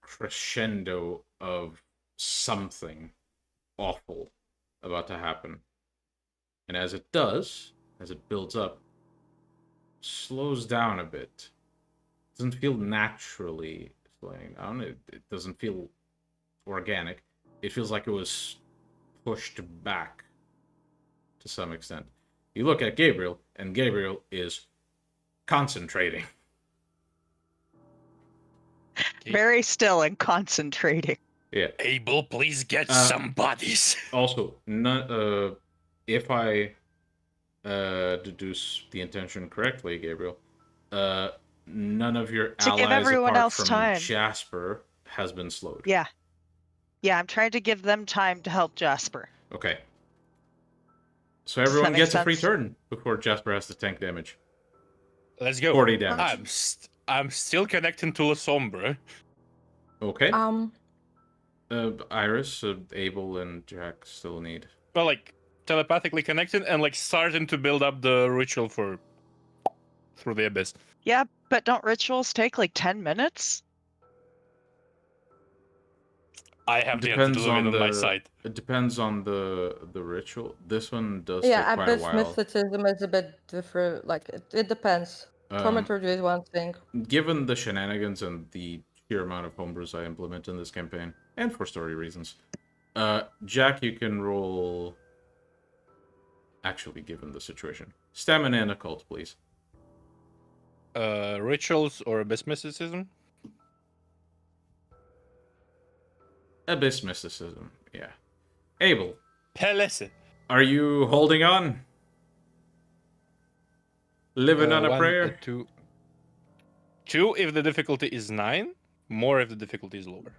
Speaker 1: crescendo of something awful about to happen. And as it does, as it builds up, slows down a bit. It doesn't feel naturally slowing down. It doesn't feel organic. It feels like it was pushed back to some extent. You look at Gabriel, and Gabriel is concentrating.
Speaker 5: Very still and concentrating.
Speaker 1: Yeah.
Speaker 4: Abel, please get some bodies.
Speaker 1: Also, if I deduce the intention correctly, Gabriel, none of your allies
Speaker 5: give everyone
Speaker 1: apart
Speaker 5: else
Speaker 1: from
Speaker 5: time.
Speaker 1: Jasper has been slowed.
Speaker 5: Yeah, I'm trying to give them time to help Jasper.
Speaker 1: Okay. So everyone gets a free turn before Jasper has to tank damage.
Speaker 4: Let's go.
Speaker 1: 40 damage.
Speaker 4: I'm still connecting to La Sombra.
Speaker 1: Okay. Iris, Abel, and Jack still need.
Speaker 4: Well, like, telepathically connected and like starting to build up the ritual for through the abyss.
Speaker 5: Yeah, but don't rituals take like 10 minutes?
Speaker 4: I have to
Speaker 1: Depends
Speaker 4: look
Speaker 1: on
Speaker 4: it on my
Speaker 1: the.
Speaker 4: side.
Speaker 1: It depends on the ritual. This one does
Speaker 2: Yeah,
Speaker 1: take quite a
Speaker 2: abyss
Speaker 1: while.
Speaker 2: mysticism is a bit different. Like it depends. Thaumaturgy is one thing.
Speaker 1: Given the shenanigans and the sheer amount of homebrews I implement in this campaign, and for story reasons, Jack, you can roll. Actually, given the situation, stamina and occult, please.
Speaker 4: Rituals or abyss mysticism?
Speaker 1: Abyss mysticism, yeah. Abel,
Speaker 4: Pelesse.
Speaker 1: are you holding on? Living on a
Speaker 4: 1,
Speaker 1: prayer?
Speaker 4: 2. 2 if the difficulty is 9. More if the difficulty is lower.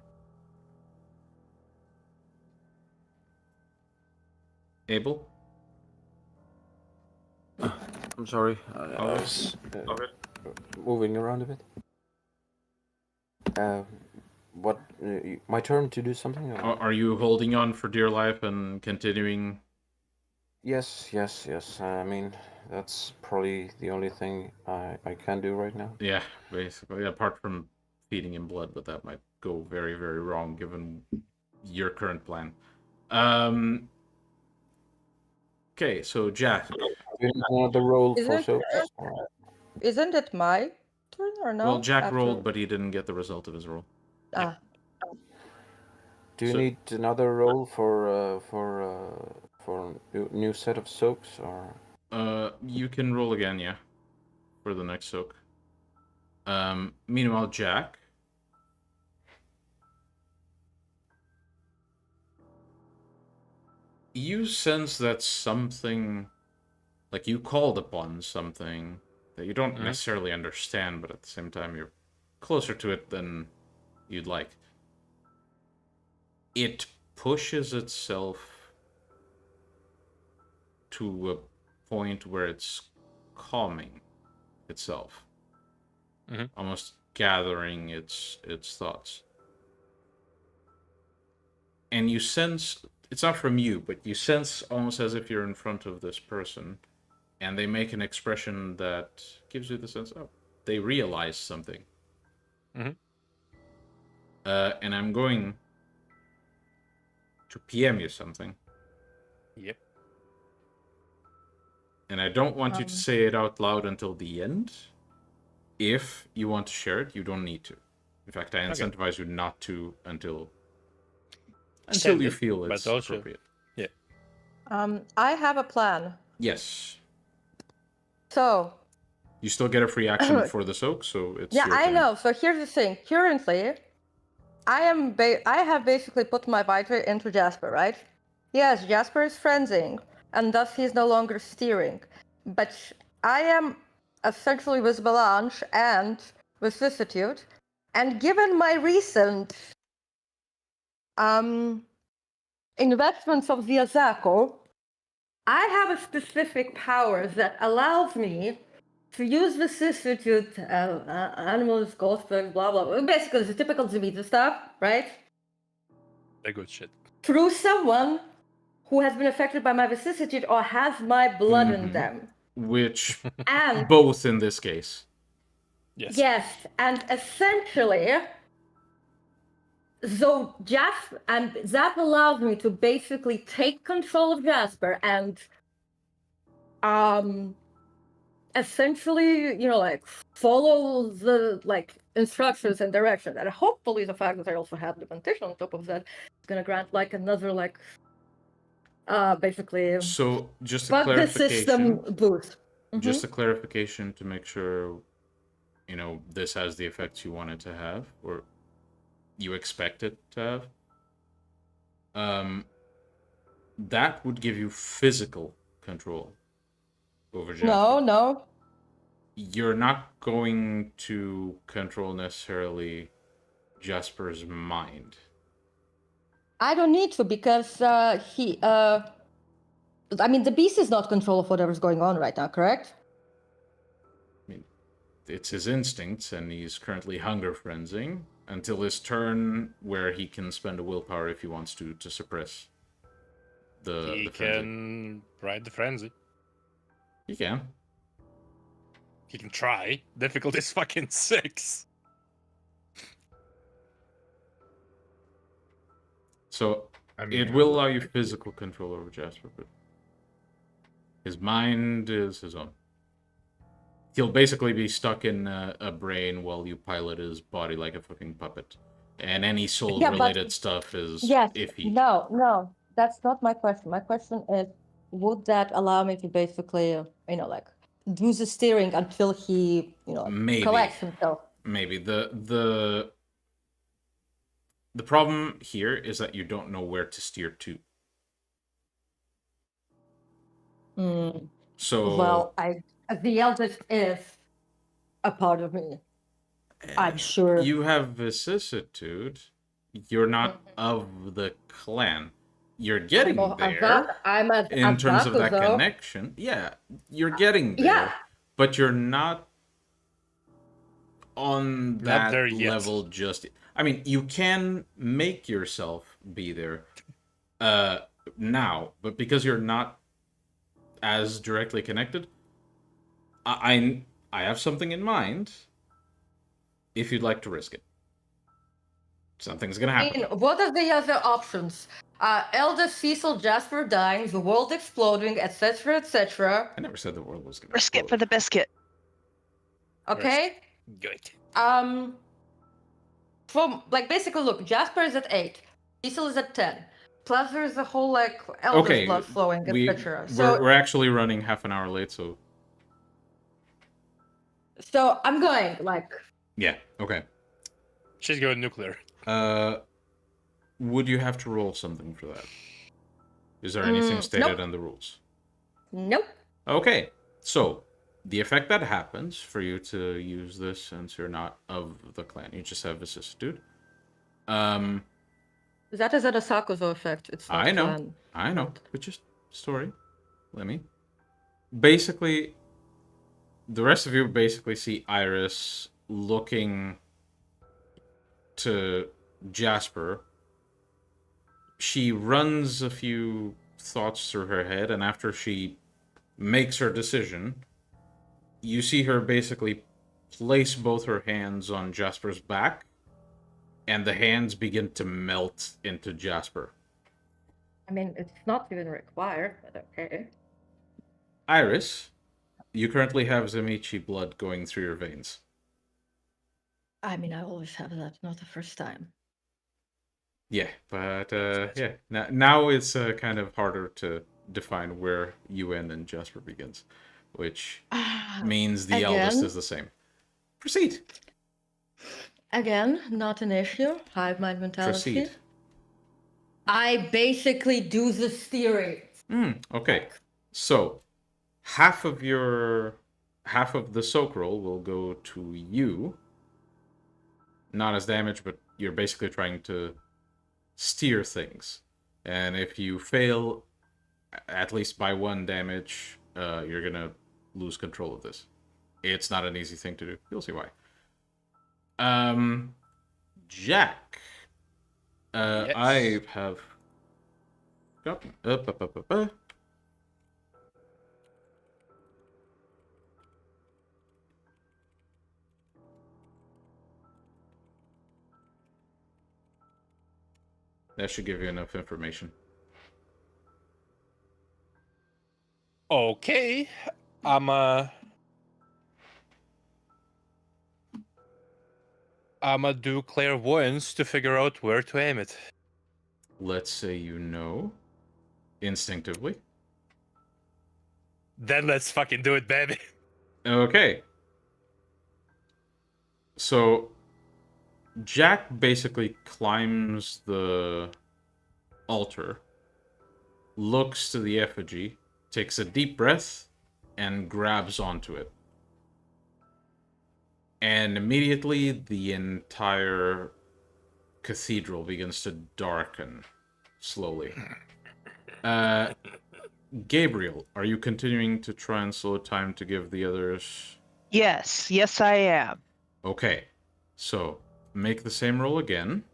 Speaker 1: Abel?
Speaker 6: I'm sorry. I was moving around a bit. What? My turn to do something? Or?
Speaker 1: Are you holding on for dear life and continuing?
Speaker 6: Yes. I mean, that's probably the only thing I can do right now.
Speaker 1: Yeah, basically. Apart from feeding him blood, but that might go very, very wrong given your current plan. Okay, so Jack.
Speaker 6: The roll for so.
Speaker 2: Isn't it my turn or no?
Speaker 1: Well, Jack rolled, but he didn't get the result of his roll.
Speaker 2: Ah.
Speaker 6: Do you need another roll for new set of soaks or?
Speaker 1: You can roll again, yeah, for the next soak. Meanwhile, Jack. You sense that something, like you called upon something that you don't necessarily understand, but at the same time you're closer to it than you'd like. It pushes itself to a point where it's calming itself, almost gathering its thoughts. And you sense, it's not from you, but you sense almost as if you're in front of this person, and they make an expression that gives you the sense, oh, they realize something. And I'm going to PM you something.
Speaker 4: Yep.
Speaker 1: And I don't want you to say it out loud until the end. If you want to share it, you don't need to. In fact, I incentivize you not to until you feel it's appropriate.
Speaker 4: Yeah.
Speaker 2: I have a plan.
Speaker 1: Yes.
Speaker 2: So.
Speaker 1: You still get a free action for the soak, so it's.
Speaker 2: Yeah,
Speaker 1: your
Speaker 2: I
Speaker 1: turn.
Speaker 2: know. So here's the thing. Currently, I have basically put my Vita into Jasper, right? Yes, Jasper is frenzying, and thus he's no longer steering. But I am essentially with Melange and Vicissitude, and given my recent investments of the Azako, I have a specific power that allows me to use vicissitude, animals, ghosts, blah, blah. Basically, the typical Zemita stuff, right?
Speaker 4: The good shit.
Speaker 2: Through someone who has been affected by my vicissitude or has my blood in them.
Speaker 1: Which,
Speaker 2: and
Speaker 1: both in this case.
Speaker 4: Yes.
Speaker 2: Yes, and essentially, so Jasper, and that allows me to basically take control of Jasper and, essentially, follow the instructions and directions, and hopefully the fact that I also have the plantation on top of that is gonna grant another basically.
Speaker 1: So just a
Speaker 2: bug the
Speaker 1: clarification.
Speaker 2: system boost.
Speaker 1: Just a clarification to make sure, this has the effects you want it to have, or you expect it to have. That would give you physical control over Jasper.
Speaker 2: No.
Speaker 1: You're not going to control necessarily Jasper's mind.
Speaker 2: I don't need to, because the beast is not control of whatever's going on right now, correct?
Speaker 1: I mean, it's his instincts, and he's currently hunger frenzying until his turn, where he can spend a willpower if he wants to suppress
Speaker 4: He
Speaker 1: frenzy.
Speaker 4: can ride the frenzy.
Speaker 1: He can.
Speaker 4: He can try. Difficulty is fucking 6.
Speaker 1: So
Speaker 3: I mean,
Speaker 1: it will allow you physical control over Jasper, but his mind is his own. He'll basically be stuck in a brain while you pilot his body like a fucking puppet. And any soul-related stuff is iffy.
Speaker 2: No, that's not my question. My question is, would that allow me to basically, like, do the steering until he, collects himself?
Speaker 1: Maybe. The problem here is that you don't know where to steer to. So...
Speaker 2: Well, the eldest is a part of me. I'm sure.
Speaker 1: You have vicissitude. You're not of the clan. You're getting there. In terms of that connection. Yeah, you're getting there.
Speaker 2: Yeah.
Speaker 1: But you're not on that level just yet. I mean, you can make yourself be there now, but because you're not as directly connected, I have something in mind. If you'd like to risk it, something's gonna happen.
Speaker 2: What are the other options? Eldest Cecil Jasper dying, the world exploding, etc., etc.
Speaker 1: I never said the world was gonna
Speaker 5: Risk
Speaker 1: explode.
Speaker 5: it for the biscuit.
Speaker 2: Okay.
Speaker 4: Good.
Speaker 2: From basically, look, Jasper is at 8, Cecil is at 10. Plus, there's a whole eldest blood flowing, etc. So
Speaker 1: we're actually running half an hour late, so
Speaker 2: I'm going
Speaker 1: yeah, okay.
Speaker 4: She's going nuclear.
Speaker 1: Would you have to roll something for that? Is there anything stated in the rules?
Speaker 2: Nope.
Speaker 1: Okay, so the effect that happens for you to use this, since you're not of the clan, you just have vicissitude.
Speaker 2: That is an Asakusa effect. It's not
Speaker 1: I know, but just story. Let me. Basically, the rest of you basically see Iris looking to Jasper. She runs a few thoughts through her head, and after she makes her decision, you see her basically place both her hands on Jasper's back, and the hands begin to melt into Jasper.
Speaker 2: I mean, it's not even required, but okay.
Speaker 1: Iris, you currently have Zamichi blood going through your veins.
Speaker 2: I mean, I always have that, not the first time.
Speaker 1: Yeah, but yeah. Now it's kind of harder to define where you end and Jasper begins, which means the eldest is the same. Proceed.
Speaker 2: Again, not an issue. Hive mind mentality.
Speaker 1: Proceed.
Speaker 2: I basically do the steering.
Speaker 1: Okay. So, half of the soak roll will go to you. Not as damage, but you're basically trying to steer things. And if you fail, at least by 1 damage, you're gonna lose control of this. It's not an easy thing to do. You'll see why. Jack.
Speaker 4: Yes.
Speaker 1: I have got That should give you enough information.
Speaker 4: Okay. I'ma do clairvoyance to figure out where to aim it.
Speaker 1: Let's say you know instinctively.
Speaker 4: Then let's fucking do it, baby.
Speaker 1: Okay. So Jack basically climbs the altar, looks to the effigy, takes a deep breath, and grabs onto it. And immediately the entire cathedral begins to darken slowly. Gabriel, are you continuing to try and slow time to give the others...
Speaker 5: Yes, I am.
Speaker 1: Okay, so make the same roll again.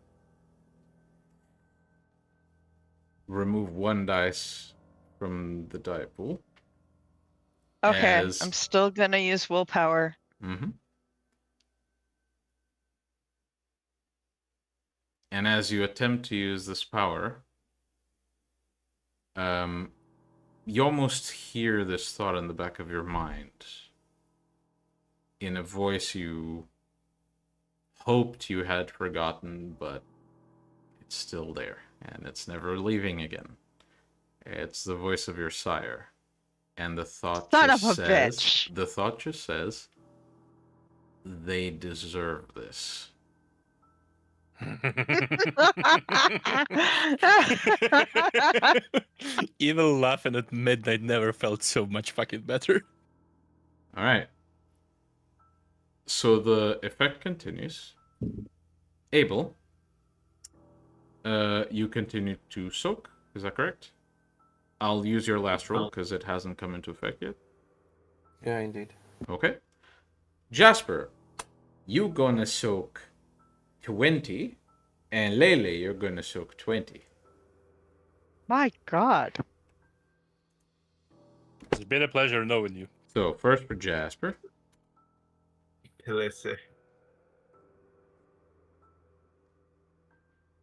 Speaker 1: remove 1 dice from the die pool.
Speaker 5: Okay,
Speaker 1: As...
Speaker 5: I'm still gonna use willpower.
Speaker 1: Mm-hmm. And as you attempt to use this power, you almost hear this thought in the back of your mind, in a voice you hoped you had forgotten, but it's still there, and it's never leaving again. It's the voice of your sire. And the thought the thought just says, they deserve this.
Speaker 4: Evil laughing at midnight never felt so much fucking better.
Speaker 1: Alright. So the effect continues. Abel, you continue to soak, is that correct? I'll use your last roll because it hasn't come into effect yet.
Speaker 6: Yeah, indeed.
Speaker 1: Okay. Jasper, you gonna soak 20, and Lele, you're gonna soak 20.
Speaker 5: My God.
Speaker 4: It's been a pleasure knowing you.
Speaker 1: So, first for Jasper.
Speaker 3: Let's see.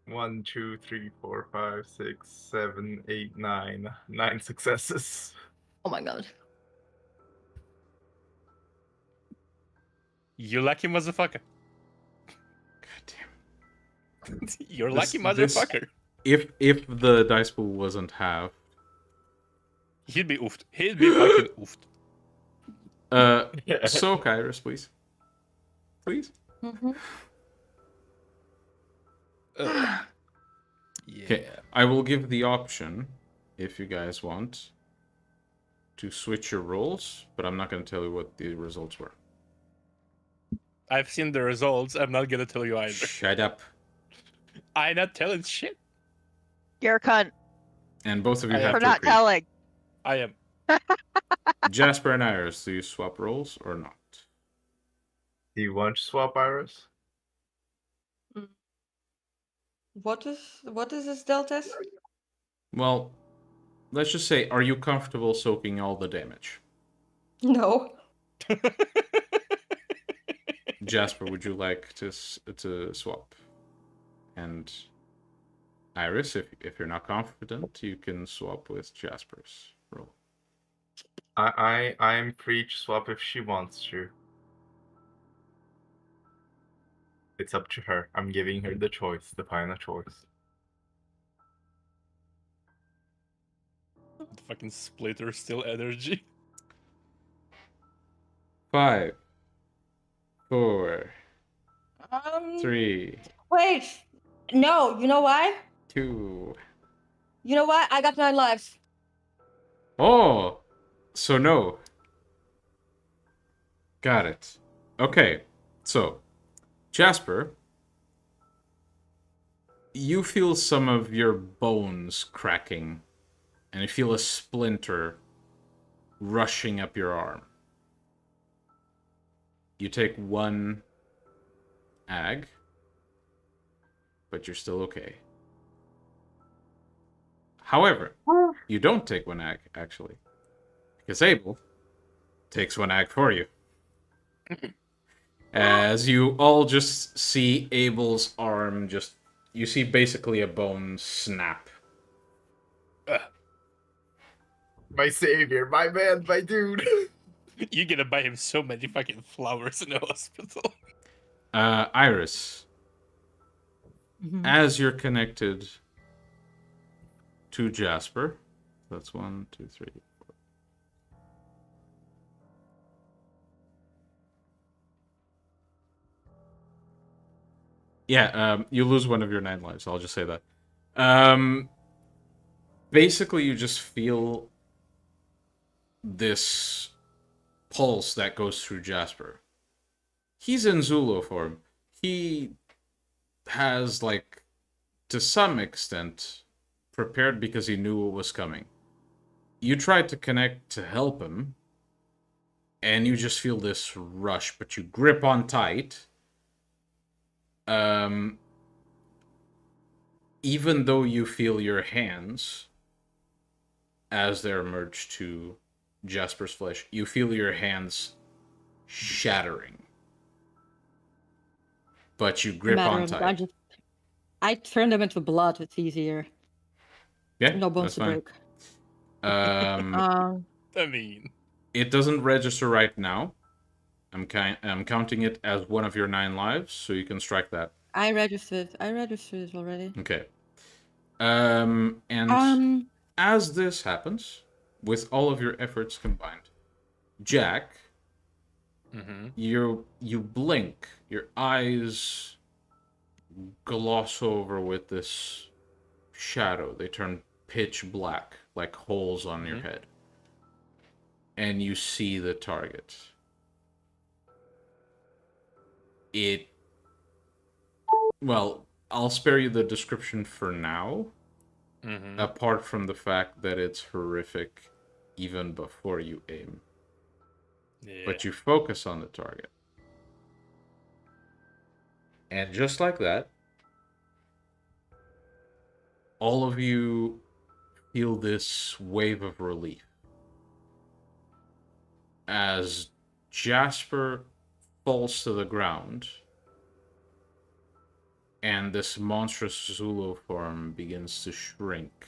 Speaker 3: 1, 2, 3, 4, 5, 6, 7, 8, 9. 9 successes.
Speaker 2: Oh my god.
Speaker 4: You lucky motherfucker.
Speaker 1: God damn.
Speaker 4: You're lucky motherfucker.
Speaker 1: If the dice pool wasn't halved,
Speaker 4: He'd be oofed. He'd be fucking oofed.
Speaker 1: soak Iris, please. Please.
Speaker 2: Mm-hmm.
Speaker 4: Yeah.
Speaker 1: Okay, I will give the option, if you guys want, to switch your rolls, but I'm not going to tell you what the results were.
Speaker 4: I've seen the results. I'm not gonna tell you either.
Speaker 1: Shut up.
Speaker 4: I'm not telling shit.
Speaker 5: You're a cunt
Speaker 1: And both of you have
Speaker 5: for
Speaker 1: to
Speaker 5: not
Speaker 1: agree.
Speaker 5: telling.
Speaker 4: I am.
Speaker 1: Jasper and Iris, do you swap rolls or not?
Speaker 3: Do you want to swap Iris?
Speaker 2: What is this delta?
Speaker 1: Well, let's just say, are you comfortable soaking all the damage?
Speaker 2: No.
Speaker 1: Jasper, would you like to swap? And Iris, if you're not confident, you can swap with Jasper's roll.
Speaker 3: I'm free to swap if she wants to. It's up to her. I'm giving her the choice, the final choice.
Speaker 4: The fucking splitter still energy.
Speaker 1: 5, 4,
Speaker 2: Um.
Speaker 1: 3,
Speaker 2: Wait. No. You know why?
Speaker 1: 2.
Speaker 2: You know why? I got 9 lives.
Speaker 1: Oh, so no. Got it. Okay, so Jasper, you feel some of your bones cracking, and you feel a splinter rushing up your arm. You take 1 ag, but you're still okay. However, you don't take 1 ag, actually, because Abel takes 1 ag for you. As you all just see Abel's arm you see basically a bone snap.
Speaker 3: My savior, my man, my dude.
Speaker 4: You're gonna buy him so many fucking flowers in the hospital.
Speaker 1: Iris,
Speaker 2: Mm-hmm.
Speaker 1: as you're connected to Jasper, that's 1, 2, 3, 4. Yeah, you lose 1 of your 9 lives. I'll just say that. Basically, you just feel this pulse that goes through Jasper. He's in Zulu form. He has, like, to some extent, prepared because he knew what was coming. You tried to connect to help him, and you just feel this rush, but you grip on tight. even though you feel your hands as they're merged to Jasper's flesh, you feel your hands shattering. But you grip on tight.
Speaker 2: I turn them into blood. It's easier.
Speaker 1: Yeah,
Speaker 2: no bones to break.
Speaker 4: I mean,
Speaker 1: it doesn't register right now. I'm counting it as one of your 9 lives, so you can strike that.
Speaker 2: I registered it already.
Speaker 1: Okay. And as this happens, with all of your efforts combined, Jack, you blink, your eyes gloss over with this shadow. They turn pitch black, like holes on your head. And you see the target. Well, I'll spare you the description for now, apart from the fact that it's horrific even before you aim. Yeah. But you focus on the target. And just like that, all of you feel this wave of relief. As Jasper falls to the ground, and this monstrous Zulu form begins to shrink.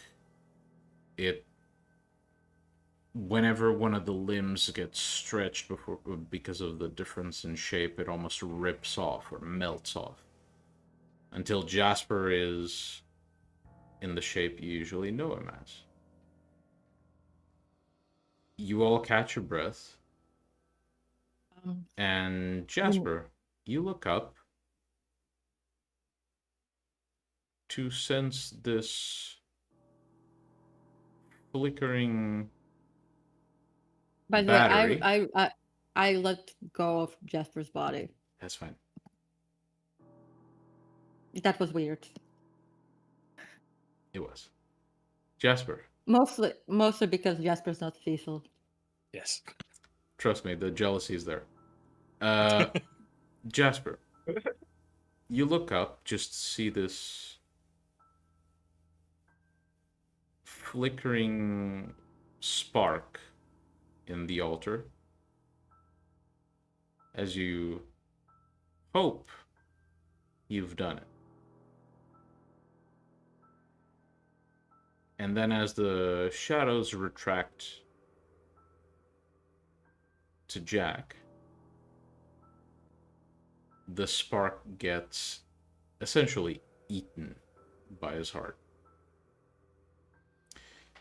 Speaker 1: Whenever one of the limbs gets stretched because of the difference in shape, it almost rips off or melts off. Until Jasper is in the shape you usually know him as. You all catch your breath. And Jasper, you look up to sense this flickering
Speaker 2: By the way, I let go of Jasper's body.
Speaker 1: That's fine.
Speaker 2: That was weird.
Speaker 1: It was. Jasper.
Speaker 2: Mostly because Jasper's not Cecil.
Speaker 4: Yes.
Speaker 1: Trust me, the jealousy is there. Jasper, you look up, just see this flickering spark in the altar as you hope you've done it. And then as the shadows retract to Jack, the spark gets essentially eaten by his heart.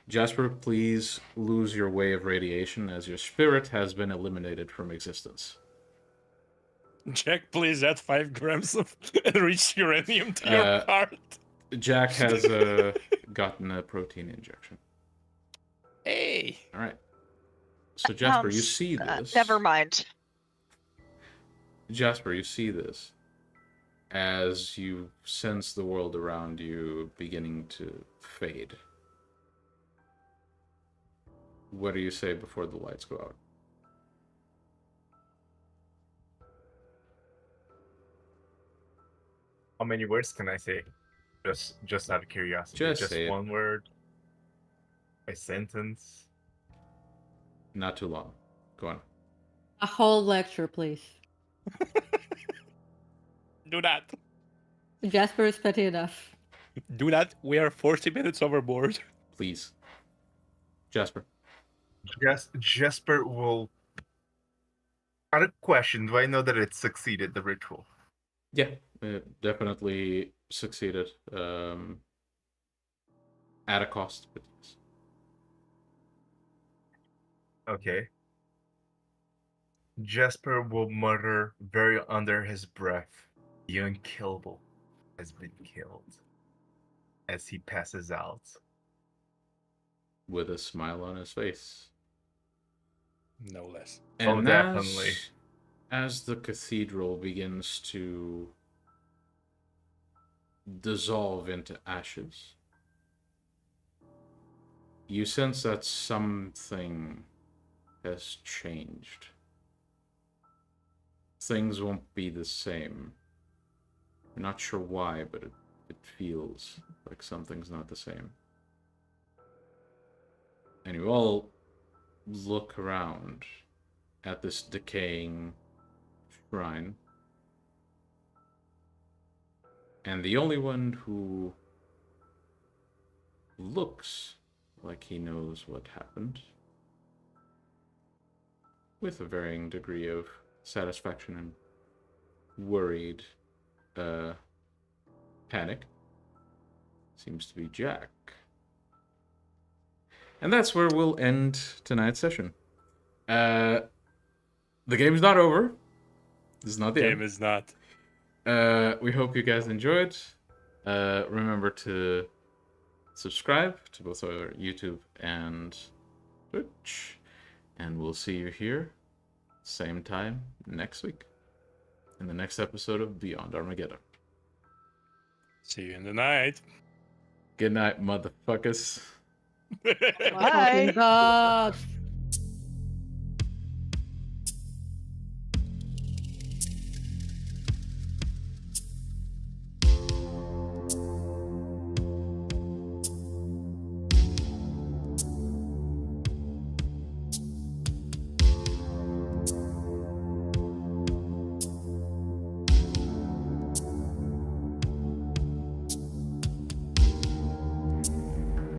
Speaker 1: Jasper, please lose your way of radiation as your spirit has been eliminated from existence.
Speaker 4: Jack, please add 5 grams of enriched uranium to your heart.
Speaker 1: Jack has gotten a protein injection.
Speaker 4: Hey!
Speaker 1: Alright. So Jasper, you see this.
Speaker 5: Never mind.
Speaker 1: Jasper, you see this as you sense the world around you beginning to fade. What do you say before the lights go out?
Speaker 3: How many words can I say? Just out of curiosity.
Speaker 1: Just say
Speaker 3: one word? A sentence?
Speaker 1: Not too long. Go on.
Speaker 2: A whole lecture, please.
Speaker 4: Do that.
Speaker 2: Jasper is petty enough.
Speaker 4: Do that. We are 40 minutes overboard.
Speaker 1: Please. Jasper.
Speaker 3: Jasper will... Out of question, do I know that it succeeded, the ritual?
Speaker 1: Yeah, it definitely succeeded. At a cost, but yes.
Speaker 3: Okay. Jasper will mutter very under his breath, "The unkillable has been killed," as he passes out.
Speaker 1: With a smile on his face.
Speaker 4: No less.
Speaker 1: And
Speaker 3: definitely.
Speaker 1: As the cathedral begins to dissolve into ashes, you sense that something has changed. Things won't be the same. You're not sure why, but it It feels like something's not the same. And you all look around at this decaying shrine. And the only one who looks like he knows what happened, with a varying degree of satisfaction and worried panic, seems to be Jack. And that's where we'll end tonight's session. The game's not over. This is not the end.
Speaker 4: Game is not.
Speaker 1: We hope you guys enjoyed. Remember to subscribe to both our YouTube and Twitch. And we'll see you here, same time next week, in the next episode of Beyond Armageddon.
Speaker 4: See you in the night.
Speaker 1: Good night, motherfuckers.
Speaker 5: Bye.
Speaker 2: God.